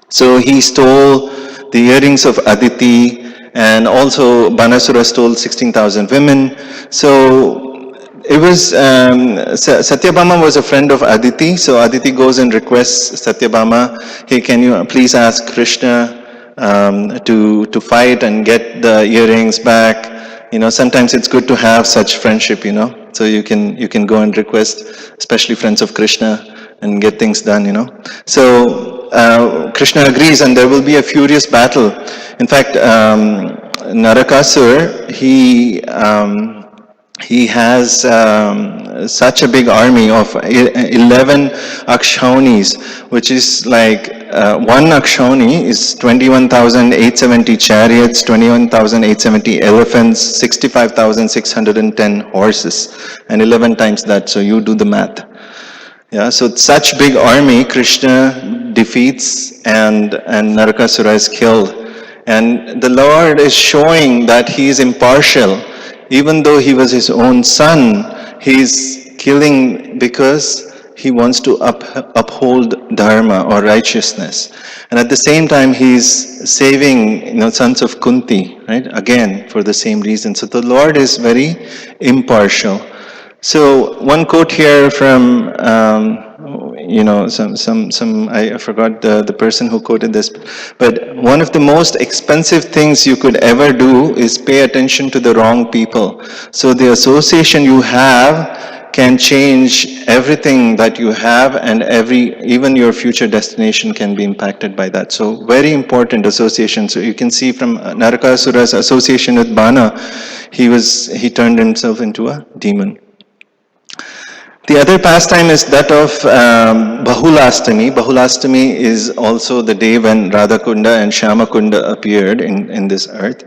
So he stole the earrings of Aditi, and also Banasura stole 16,000 women. So it was Satyabhama was a friend of Aditi. So Aditi goes and requests Satyabhama, hey, can you please ask Krishna to fight and get the earrings back? Sometimes it's good to have such friendship. So you can go and request, especially friends of Krishna, and get things done. So Krishna agrees, and there will be a furious battle. In fact, Narakasur, he he has such a big army of 11 akshonis, which is like one akshoni is 21,870 chariots, 21,870 elephants, 65,610 horses, and 11 times that. So you do the math. Yeah, so such big army Krishna defeats and Narakasura is killed. And the Lord is showing that he is impartial. Even though he was his own son, he is killing because he wants to uphold dharma or righteousness. And at the same time, he's saving, sons of Kunti, right? Again, for the same reason. So the Lord is very impartial. So one quote here from, I forgot the person who quoted this, but one of the most expensive things you could ever do is pay attention to the wrong people. So the association you have can change everything that you have, and even your future destination can be impacted by that. So very important association. So you can see from Narakasura's association with Bana, he turned himself into a demon. The other pastime is that of Bahulastami. Bahulastami is also the day when Radhakunda and Shyamakunda appeared in this earth.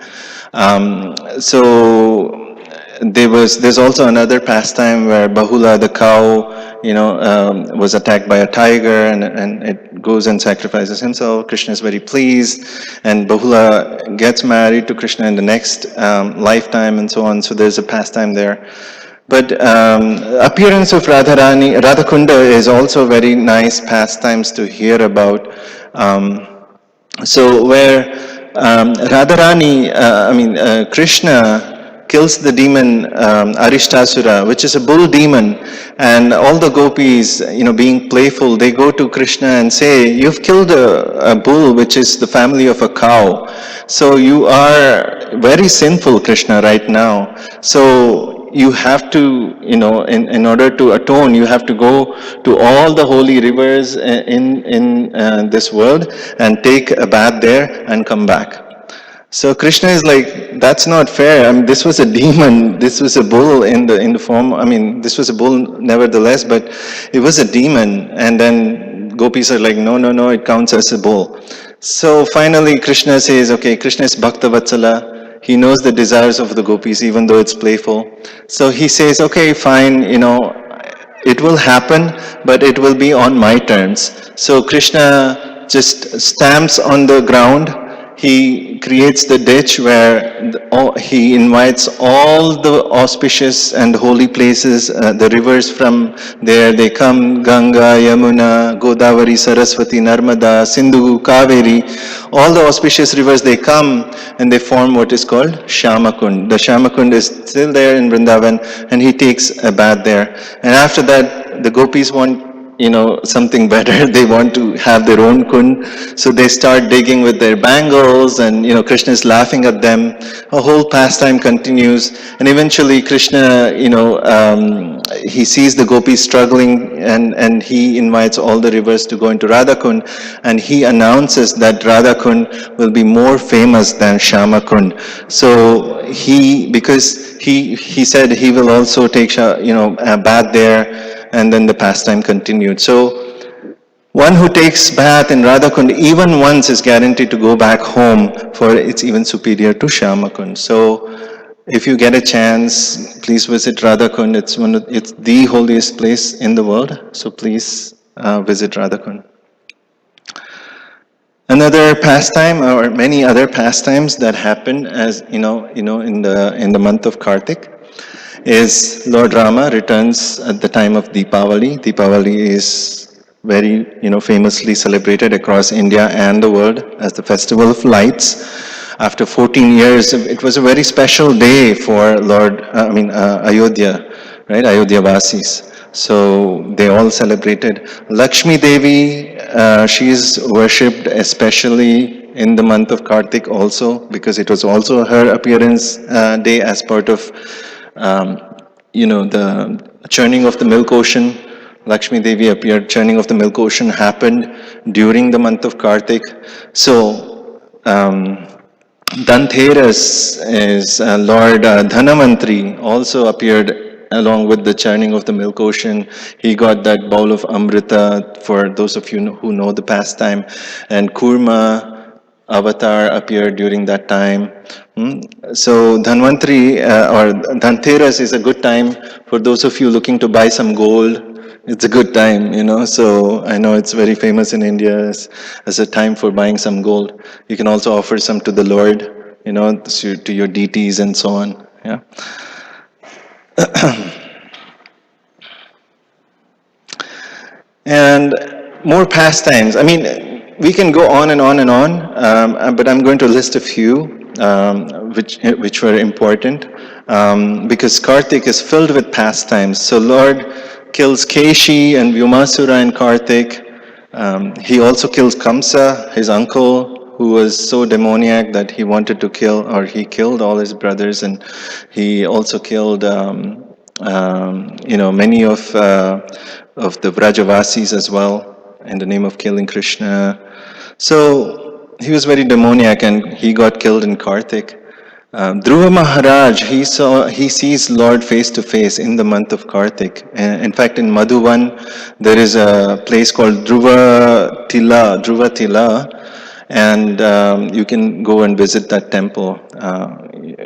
So there's also another pastime where Bahula, the cow, was attacked by a tiger, and it goes and sacrifices himself. Krishna is very pleased, and Bahula gets married to Krishna in the next lifetime, and so on. So there's a pastime there. But appearance of Radhakunda is also very nice pastimes to hear about. So where Krishna kills the demon Arishtasura, which is a bull demon, and all the gopis, being playful, they go to Krishna and say, "You've killed a bull, which is the family of a cow. So you are very sinful, Krishna, right now. So you have to, in order to atone, you have to go to all the holy rivers in this world and take a bath there and come back." So Krishna is like, that's not fair. I mean, this was a demon. This was a bull in the form. I mean, this was a bull nevertheless, but it was a demon. And then gopis are like, no, it counts as a bull. So finally, Krishna says, okay, Krishna is Bhakta Vatsala. He knows the desires of the gopis, even though it's playful. So he says, okay, fine, it will happen, but it will be on my terms. So Krishna just stamps on the ground. He creates the ditch where he invites all the auspicious and holy places, the rivers from there. They come, Ganga, Yamuna, Godavari, Saraswati, Narmada, Sindhu, Kaveri. All the auspicious rivers, they come and they form what is called Shyamakund. The Shyamakund is still there in Vrindavan, and he takes a bath there. And after that, the gopis want something better. They want to have their own kund. So they start digging with their bangles, and, Krishna is laughing at them. A whole pastime continues. And eventually Krishna, he sees the gopis struggling, and he invites all the rivers to go into Radhakund. And he announces that Radhakund will be more famous than Shyamakund. So because he said he will also take, a bath there, and then the pastime continued. So one who takes bath in Radhakund even once is guaranteed to go back home, for it's even superior to Shyamakund. So if you get a chance, please visit Radhakund. It's the holiest place in the world. So please visit Radhakund. Another pastime, or many other pastimes that happen as in the month of Karthik, is Lord Rama returns at the time of Deepavali. Deepavali is very, famously celebrated across India and the world as the festival of lights. After 14 years, it was a very special day for Ayodhya, right? Ayodhya Vasis. So they all celebrated. Lakshmi Devi, she is worshipped especially in the month of Karthik also, because it was also her appearance day as part of the churning of the milk ocean. Lakshmi Devi appeared. Churning of the milk ocean happened during the month of Karthik. So Dhanteras is Lord Dhanavantri also appeared along with the churning of the milk ocean. He got that bowl of Amrita, for those of you who know the pastime, and Kurma avatar appeared during that time. So Dhanvantri or Dhanteras is a good time for those of you looking to buy some gold. It's a good time, So I know it's very famous in India as a time for buying some gold. You can also offer some to the Lord, to your deities and so on. Yeah. And more pastimes. I mean, we can go on and on and on, but I'm going to list a few which were important, because Karthik is filled with pastimes. So Lord kills Keshi and Vyumasura in Karthik. He also kills Kamsa, his uncle, who was so demoniac that he wanted to kill, or he killed all his brothers, and he also killed many of the Vrajavasis as well, in the name of killing Krishna. So he was very demoniac, and he got killed in Karthik. Dhruva Maharaj, he sees Lord face to face in the month of Karthik. In fact, in Madhuvan, there is a place called Dhruva Tila, and you can go and visit that temple.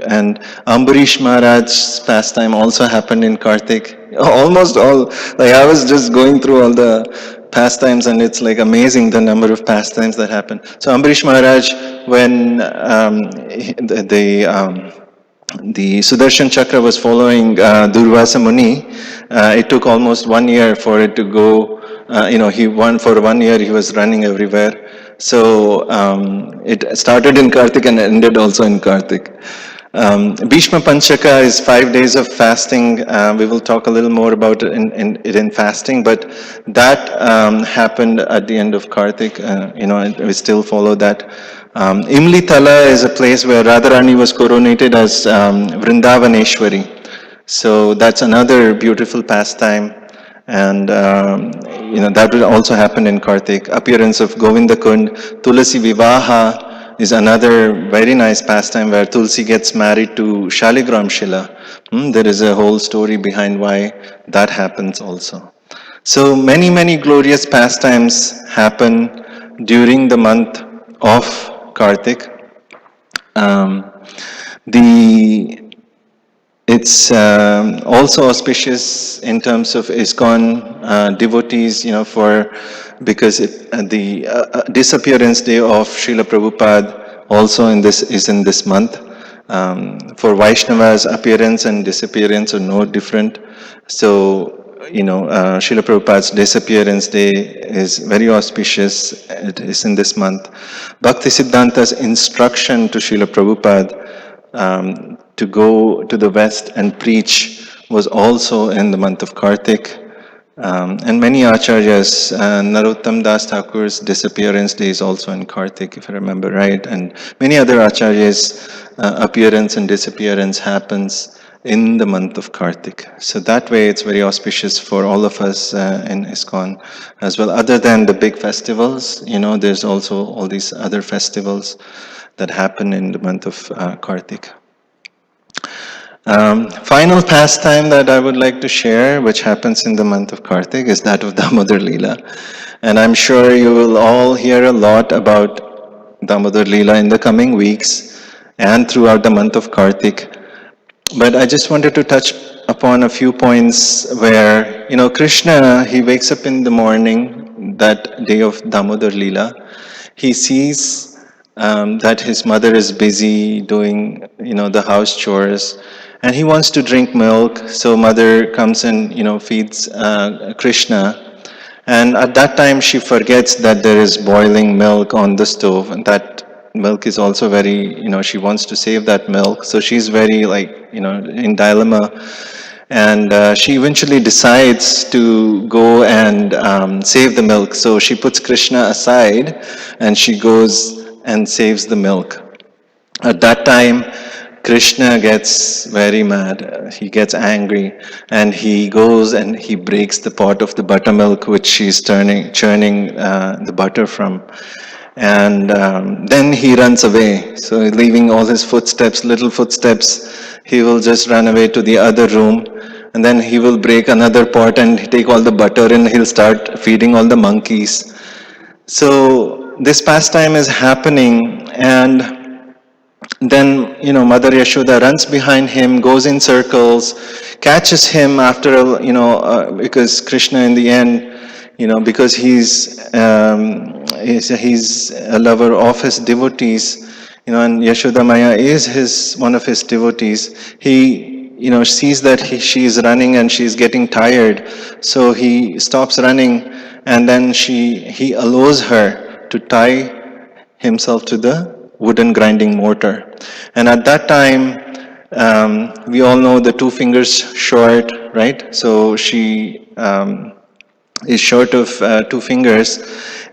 And Ambarish Maharaj's pastime also happened in Karthik. Almost all, like I was just going through all the pastimes, and it's like amazing the number of pastimes that happen. So Ambarish Maharaj, when the Sudarshan Chakra was following Durvasa Muni, it took almost 1 year for it to go. For 1 year he was running everywhere. So it started in Karthik and ended also in Karthik. Bhishma Panchaka is 5 days of fasting. We will talk a little more about it in fasting, but that happened at the end of Karthik. We still follow that. Imli Tala is a place where Radharani was coronated as Vrindavaneshwari. So that's another beautiful pastime. And that will also happen in Karthik. Appearance of Govinda Kund. Tulasi Vivaha is another very nice pastime where Tulsi gets married to Shaligram Shila. There is a whole story behind why that happens also. So many glorious pastimes happen during the month of Karthik. It's also auspicious in terms of ISKCON devotees, because the disappearance day of Srila Prabhupada also is in this month. For Vaishnavas, appearance and disappearance are no different. So, Srila Prabhupada's disappearance day is very auspicious. It is in this month. Bhaktisiddhanta's instruction to Srila Prabhupada to go to the West and preach was also in the month of Karthik. And many acharyas, Narottam Das Thakur's disappearance day is also in Karthik, if I remember right. And many other acharyas' appearance and disappearance happens in the month of Karthik. So that way it's very auspicious for all of us in ISKCON as well. Other than the big festivals, there's also all these other festivals that happen in the month of Karthik. Final pastime that I would like to share, which happens in the month of Karthik, is that of Damodar Leela. And I'm sure you will all hear a lot about Damodar Leela in the coming weeks and throughout the month of Karthik. But I just wanted to touch upon a few points where, Krishna, he wakes up in the morning, that day of Damodar Leela. He sees that his mother is busy doing, the house chores, and he wants to drink milk. So mother comes and, feeds Krishna. And at that time, she forgets that there is boiling milk on the stove, and that milk is also very, she wants to save that milk. So she's very in dilemma. And she eventually decides to go and save the milk. So she puts Krishna aside and she goes and saves the milk. At that time, Krishna gets very mad. He gets angry, and he goes and he breaks the pot of the buttermilk which she's churning the butter from. And then he runs away. So leaving all his footsteps, little footsteps, he will just run away to the other room. And then he will break another pot and take all the butter and he'll start feeding all the monkeys. So this pastime is happening, and then, Mother Yashoda runs behind him, goes in circles, catches him after, because Krishna in the end, because he's a lover of his devotees, and Yashoda Maya is one of his devotees. He, sees that she is running and she's getting tired, so he stops running, and then he allows her to tie himself to the wooden grinding mortar. And at that time, we all know the two fingers short, right? So she is short of two fingers,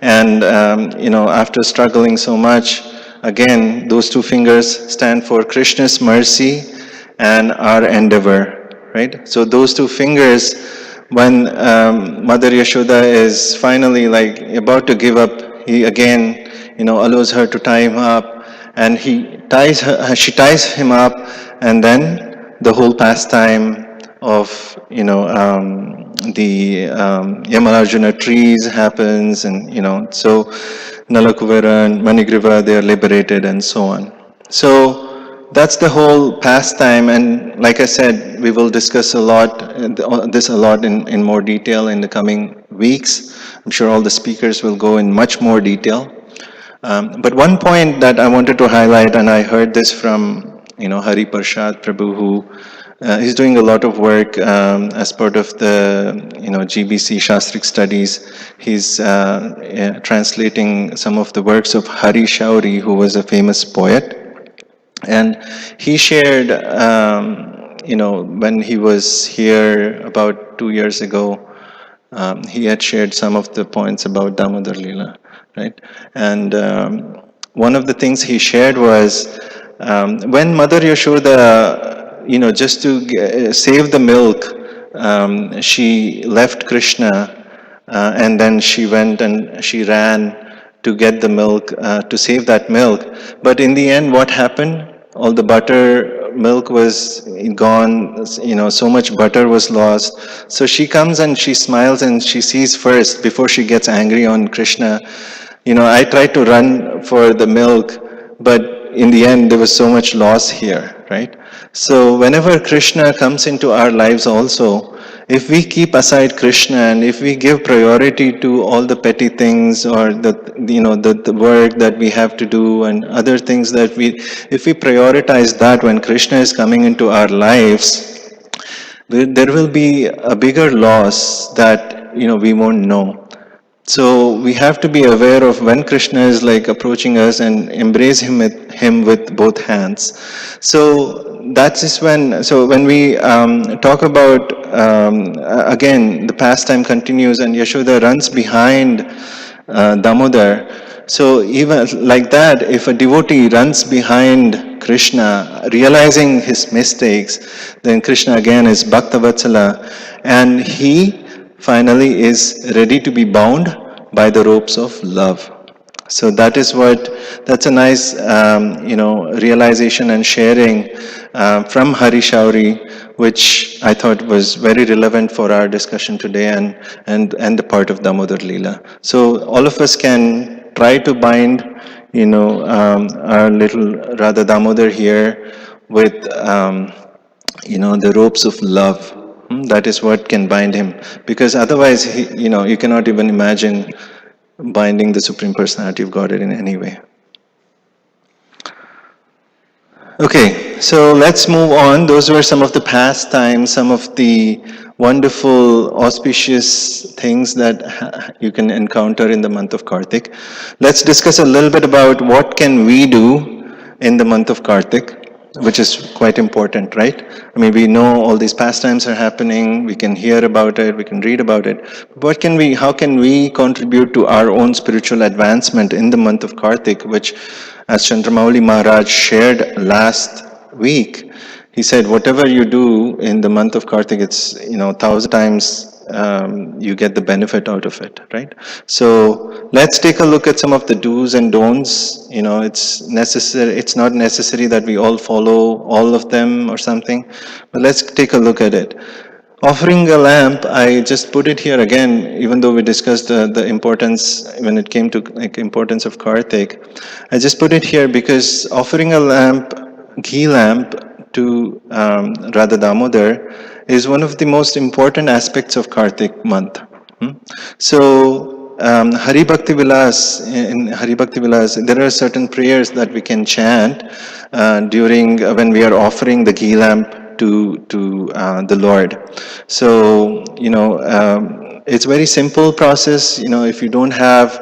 and after struggling so much, again, those two fingers stand for Krishna's mercy and our endeavor, right? So those two fingers, when Mother Yashoda is finally like about to give up, he again, allows her to tie him up, and she ties him up, and then the whole pastime of, the Yamarajuna trees happens, and, so Nalakuvara and Manigriva, they are liberated and so on. So that's the whole pastime, and like I said, we will discuss this a lot in more detail in the coming weeks. I'm sure all the speakers will go in much more detail. But one point that I wanted to highlight, and I heard this from, Hari Prasad Prabhu, who he's doing a lot of work as part of the, GBC Shastrik studies. He's translating some of the works of Hari Shauri, who was a famous poet. And he shared, when he was here about 2 years ago, he had shared some of the points about Damodar Leela, right? And one of the things he shared was when Mother Yashoda, just to save the milk, she left Krishna, and then she went and she ran to get the milk, to save that milk. But in the end, what happened? All the milk was gone, so much butter was lost. So she comes and she smiles and she sees first, before she gets angry on Krishna, I tried to run for the milk, but in the end, there was so much loss here, right? So whenever Krishna comes into our lives also, if we keep aside Krishna and if we give priority to all the petty things or the work that we have to do and other things if we prioritize that when Krishna is coming into our lives, there will be a bigger loss that, we won't know. So we have to be aware of when Krishna is like approaching us and embrace him with both hands. So that is when we talk about, again, the pastime continues and Yashoda runs behind Damodar. So even like that, if a devotee runs behind Krishna, realizing his mistakes, then Krishna again is Bhaktavatsala, and he finally is ready to be bound by the ropes of love. So that's a nice, realization and sharing from Hari Shauri, which I thought was very relevant for our discussion today and the part of Damodar Leela. So all of us can try to bind, our little Radha Damodar here with, the ropes of love. That is what can bind him, because otherwise, you cannot even imagine binding the Supreme Personality of Godhead in any way. Okay, so let's move on. Those were some of the pastimes, some of the wonderful, auspicious things that you can encounter in the month of Karthik. Let's discuss a little bit about what can we do in the month of Karthik, which is quite important, right? I mean, we know all these pastimes are happening, we can hear about it, we can read about it. How can we contribute to our own spiritual advancement in the month of Karthik, which, as Chandramauli Maharaj shared last week, he said, whatever you do in the month of Karthik, it's, 1,000 times you get the benefit out of it, right? So let's take a look at some of the do's and don'ts. It's necessary. It's not necessary that we all follow all of them or something, but let's take a look at it. Offering a lamp, I just put it here again, even though we discussed the importance when it came to like importance of Karthik. I just put it here because offering a lamp, ghee lamp to Radha Damodar is one of the most important aspects of Karthik month. So Hari Bhakti Vilas, in Hari Bhakti Vilas, there are certain prayers that we can chant during when we are offering the ghee lamp to the Lord. So it's very simple process. If you don't have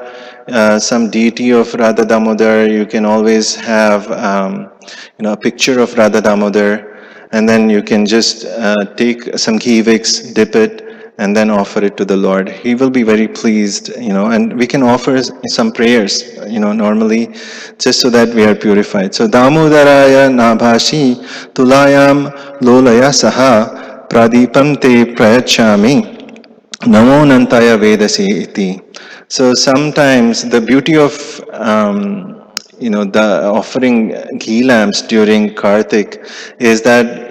some deity of Radha Damodar, you can always have a picture of Radha Damodar, and then you can just take some ghee wicks, dip it, and then offer it to the Lord. He will be very pleased, and we can offer some prayers, normally, just so that we are purified. So, Damodaraya Nabhashi Tulayam Lolaya Saha Pradipam Te Prayachami Namo Nantaya Vedasi Iti. So sometimes the beauty of the offering ghee lamps during Karthik is that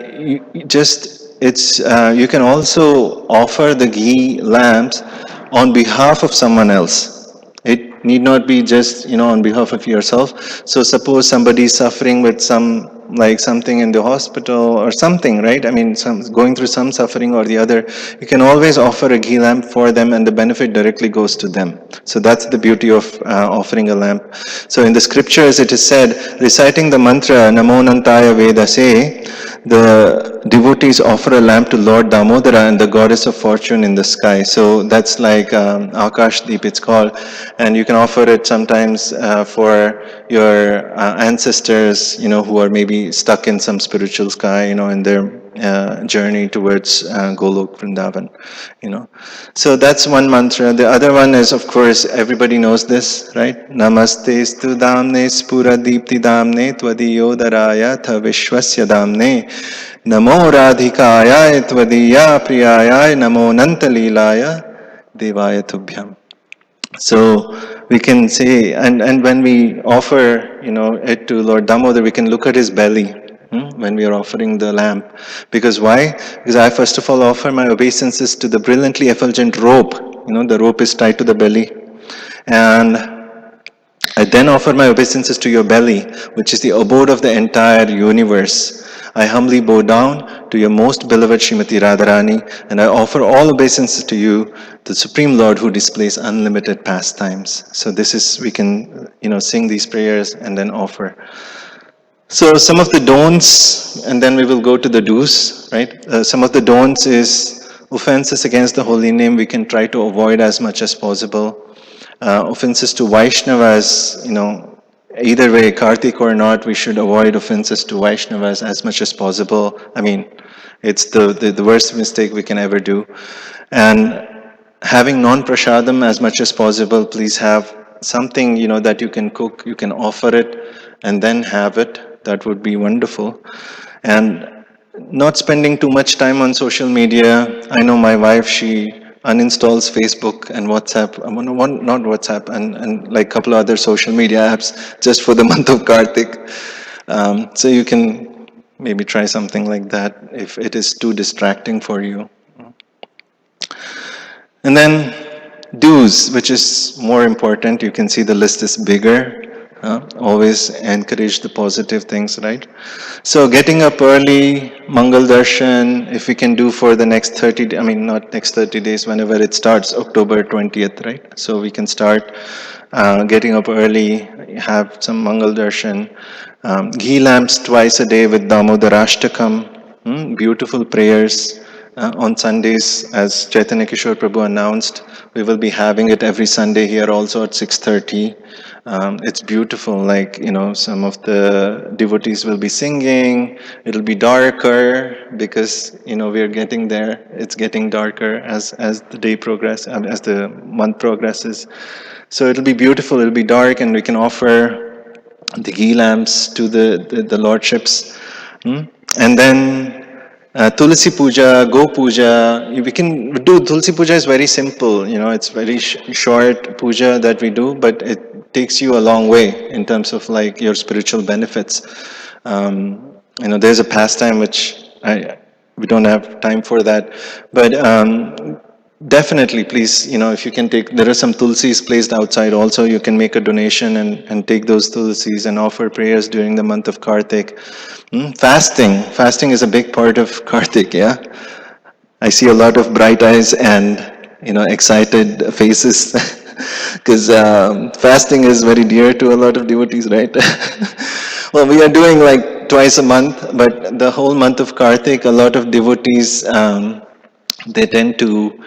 you can also offer the ghee lamps on behalf of someone else. It need not be just on behalf of yourself. So suppose somebody is suffering with something in the hospital or something, right? I mean, going through some suffering or the other, you can always offer a ghee lamp for them, and the benefit directly goes to them. So that's the beauty of offering a lamp. So in the scriptures, it is said, reciting the mantra Namo Nantaya Vedase, the devotees offer a lamp to Lord Damodara and the goddess of fortune in the sky. So that's like Akash Deep, it's called, and you can offer it sometimes for your ancestors, who are maybe stuck in some spiritual sky, in their journey towards Golok Vrindavan, So that's one mantra. The other one is, of course, everybody knows this, right? Namaste stu damne spura deepti damne tvadiyodaraya tha vishwasya damne namo radhikaya tvadiya priyaya namo nantalilaya devaya tubhyam. So we can say, and when we offer, it to Lord Damodar, we can look at his belly when we are offering the lamp. Because why? Because I first of all offer my obeisances to the brilliantly effulgent rope. The rope is tied to the belly. And I then offer my obeisances to your belly, which is the abode of the entire universe. I humbly bow down to your most beloved Srimati Radharani, and I offer all obeisances to you, the Supreme Lord who displays unlimited pastimes. So this is, we can, sing these prayers and then offer. So some of the don'ts, and then we will go to the do's, right? Some of the don'ts is offenses against the holy name we can try to avoid as much as possible. Offenses to Vaishnavas, either way, Karthik or not, we should avoid offenses to Vaishnavas as much as possible. I mean, it's the worst mistake we can ever do. And having non-prasadam as much as possible, please have something, that you can cook, you can offer it, and then have it. That would be wonderful. And not spending too much time on social media. I know my wife, she uninstalls Facebook and WhatsApp, not WhatsApp, and like a couple of other social media apps just for the month of Karthik. So you can maybe try something like that if it is too distracting for you. And then do's, which is more important. You can see the list is bigger. Always encourage the positive things, right? So getting up early, Mangal Darshan, if we can do for the next 30, not next 30 days, whenever it starts, October 20th, right? So we can start getting up early, have some Mangal Darshan. Ghee lamps twice a day with Damodarashtakam, beautiful prayers. On Sundays, as Chaitanya Kishore Prabhu announced, we will be having it every Sunday here also at 6:30. It's beautiful, like, some of the devotees will be singing. It'll be darker because, we are getting there. It's getting darker as the day progresses, as the month progresses. So it'll be beautiful, it'll be dark, and we can offer the ghee lamps to the lordships. And then Tulasi Puja, Go Puja, we can do. Tulasi Puja is very simple, it's very short puja that we do, but it takes you a long way in terms of like your spiritual benefits. There's a pastime which we don't have time for that, but definitely, please, if you can take, there are some tulsis placed outside also, you can make a donation and take those tulsis and offer prayers during the month of Karthik. Fasting is a big part of Karthik, yeah? I see a lot of bright eyes and, excited faces because fasting is very dear to a lot of devotees, right? Well, we are doing like twice a month, but the whole month of Karthik, a lot of devotees, they tend to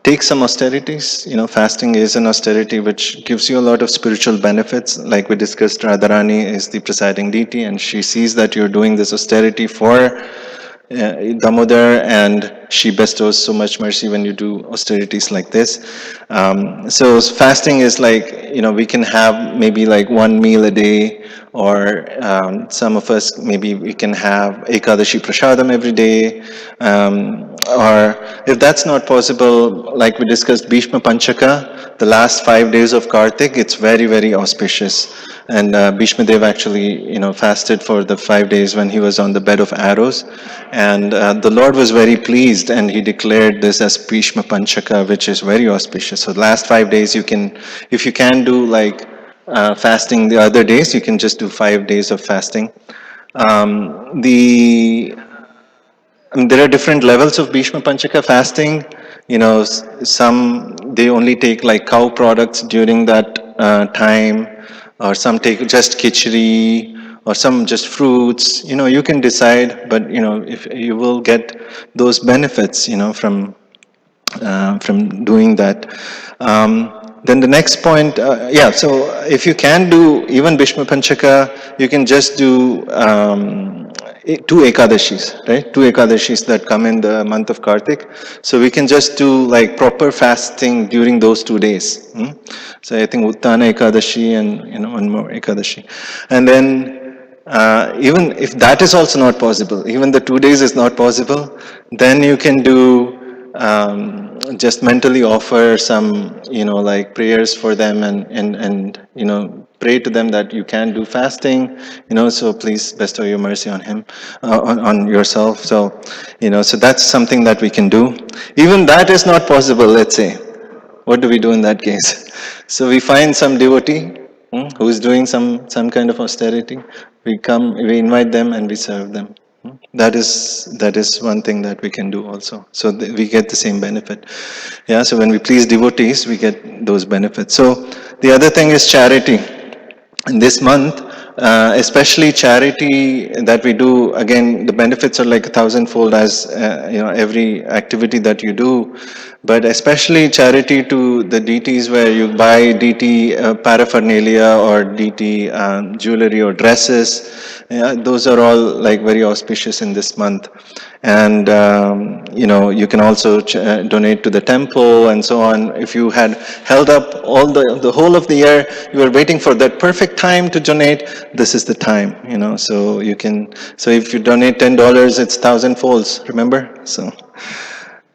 take some austerities. Fasting is an austerity which gives you a lot of spiritual benefits. Like we discussed, Radharani is the presiding deity, and she sees that you're doing this austerity for Damodar, and she bestows so much mercy when you do austerities like this. So fasting is like, we can have maybe like one meal a day, or some of us, maybe we can have Ekadashi Prasadam every day. Or if that's not possible, like we discussed, Bhishma Panchaka, the last 5 days of Karthik, it's very, very auspicious. And Bhishma Dev actually, fasted for the 5 days when he was on the bed of arrows. And the Lord was very pleased, and he declared this as Bhishma Panchaka, which is very auspicious. So the last 5 days, you can, if you can do like fasting the other days, you can just do 5 days of fasting. There are different levels of Bhishma Panchaka fasting. Some, they only take like cow products during that time, or some take just khichdi, or some just fruits. You can decide, but if you will get those benefits, from doing that. Then the next point, so if you can do even Bhishma Panchaka, you can just do 2 Ekadashis, right? 2 Ekadashis that come in the month of Karthik. So we can just do like proper fasting during those 2 days. So I think Uttana Ekadashi and one more Ekadashi. And then even if that is also not possible, even the 2 days is not possible, then you can do just mentally offer some, like prayers for them, and pray to them that you can do fasting, so please bestow your mercy on him, on yourself. So, so that's something that we can do. Even that is not possible, let's say. What do we do in that case? So we find some devotee who is doing some kind of austerity. We invite them and we serve them. That is one thing that we can do also. So we get the same benefit. Yeah. So when we please devotees, we get those benefits. So the other thing is charity. In this month, especially charity that we do, again, the benefits are like 1,000-fold as every activity that you do. But especially charity to the deities, where you buy deity paraphernalia or deity jewelry or dresses. Those are all like very auspicious in this month. And you can also donate to the temple and so on. If you had held up all the whole of the year, you were waiting for that perfect time to donate, this is the time, so you can. So if you donate $10, it's 1,000 folds, remember? So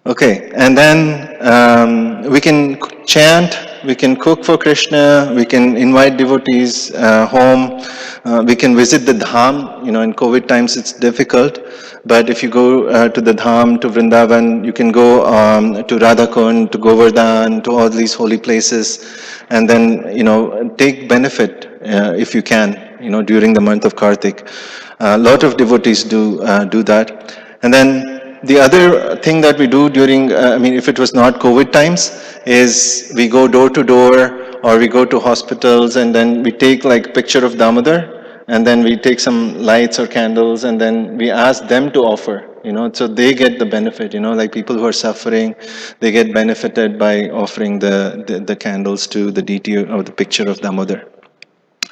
okay, and then we can chant, we can cook for Krishna, we can invite devotees home, we can visit the dham. In COVID times it's difficult, but if you go to the dham, to Vrindavan, you can go to Radhakund, to Govardhan, to all these holy places, and then take benefit if you can, during the month of Karthik. A lot of devotees do that. And then the other thing that we do during, if it was not COVID times, is we go door to door, or we go to hospitals, and then we take like picture of Damodar, and then we take some lights or candles, and then we ask them to offer, so they get the benefit, like people who are suffering, they get benefited by offering the candles to the deity or the picture of Damodar.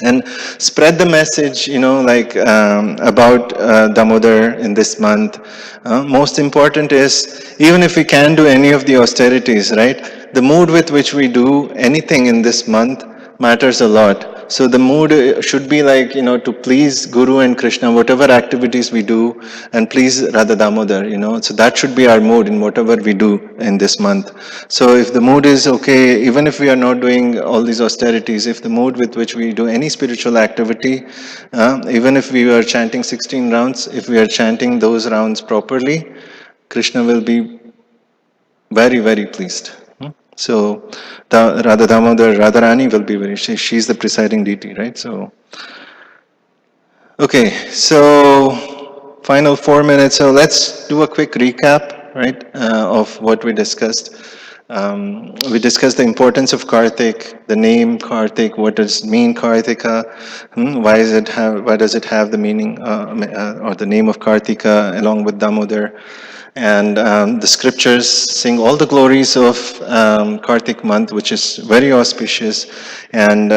And spread the message, about Damodar in this month. Most important is, even if we can't do any of the austerities, right? The mood with which we do anything in this month matters a lot. So the mood should be like, to please Guru and Krishna, whatever activities we do, and please Radha Damodar, So that should be our mood in whatever we do in this month. So if the mood is okay, even if we are not doing all these austerities, if the mood with which we do any spiritual activity, even if we are chanting 16 rounds, if we are chanting those rounds properly, Krishna will be very, very pleased. So Radha Damodar, Radharani will be she's the presiding deity, right? So, okay, so final 4 minutes. So let's do a quick recap, right, of what we discussed. We discussed the importance of Karthik, the name Karthik, what does it mean Karthika, why does it have the meaning or the name of Karthika along with Damodar, and the scriptures sing all the glories of Karthik month, which is very auspicious, and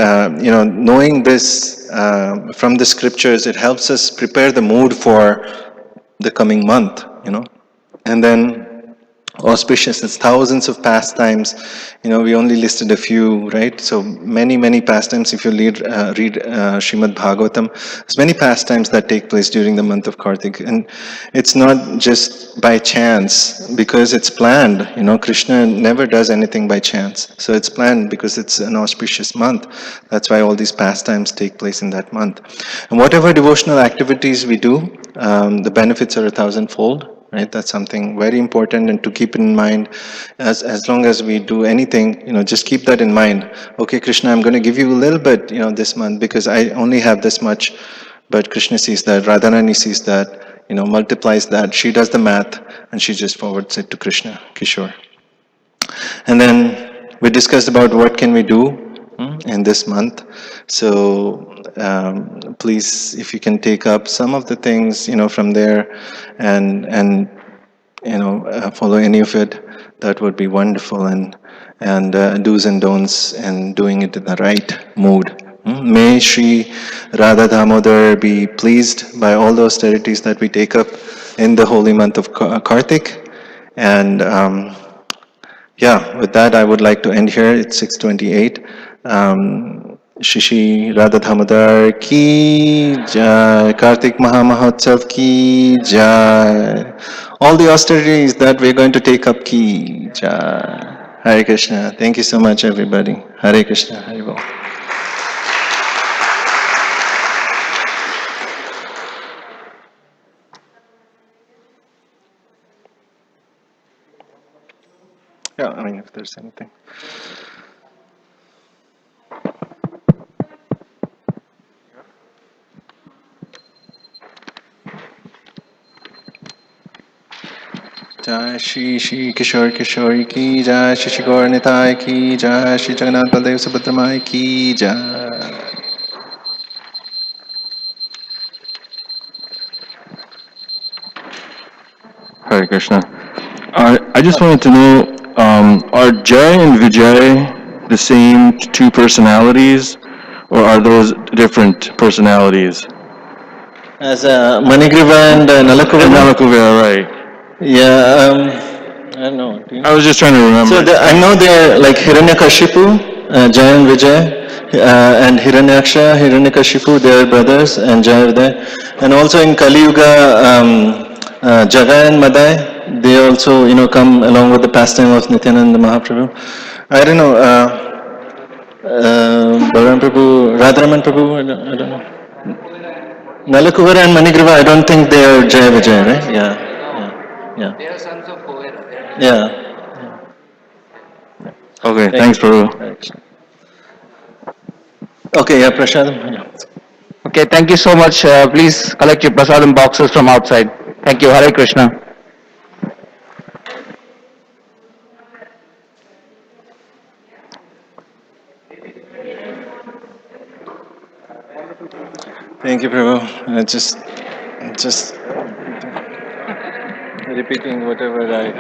knowing this from the scriptures, it helps us prepare the mood for the coming month, and then auspicious. It's thousands of pastimes. We only listed a few, right? So many pastimes. If you read Srimad Bhagavatam, there's many pastimes that take place during the month of Kartik, and it's not just by chance because it's planned. Krishna never does anything by chance. So it's planned because it's an auspicious month. That's why all these pastimes take place in that month. And whatever devotional activities we do, the benefits are 1,000-fold. Right, that's something very important, and to keep in mind as long as we do anything, just keep that in mind. Okay, Krishna, I'm going to give you a little bit, this month because I only have this much, but Krishna sees that, Radharani sees that, multiplies that. She does the math, and she just forwards it to Krishna, Kishore. And then we discussed about what can we do in this month. So please, if you can take up some of the things from there and follow any of it, that would be wonderful. And do's and don'ts, and doing it in the right mood. May Shri Radha Damodar be pleased by all the austerities that we take up in the holy month of Kartik. And with that, I would like to end here. It's 6:28. Shishi Radha Damodar ki jai, Kartik Mahamahotsav ki jai. All the austerities that we're going to take up ki jai. Hare Krishna. Thank you so much, everybody. Hare Krishna. Hare Bol. Yeah, I mean, if there's anything. Jai Shri Shri Kishore Kishori ki jai, Shri Shri Gaur Nitai ki jai, Shri Jagannath Baldev Subhadramai ki jai. Hare Krishna. I just wanted to know, are Jay and Vijay the same two personalities, or are those different personalities? As Manigriva and Nalakuva. Nalakuva, right. Yeah, I don't know. Do you know? I was just trying to remember. So I know they're like Hiranyakashipu, Jay and Vijay, and Hiranyaksha, Hiranyakashipu, they are brothers, and Jay are there. And also in Kali Yuga, Jaga and Madai, they also, come along with the pastime of Nityananda Mahaprabhu. I don't know, Balaram Prabhu, Radharaman Prabhu, I don't know. Nalakuvara and Manigriva, I don't think they are Jay Vijay, right? Yeah. They are sons of Kohera. Yeah. Okay, thanks, Prabhu. Okay, yeah, Prashadam. Okay, thank you so much. Please collect your prasadam boxes from outside. Thank you. Hare Krishna. Thank you, Prabhu. Just repeating whatever I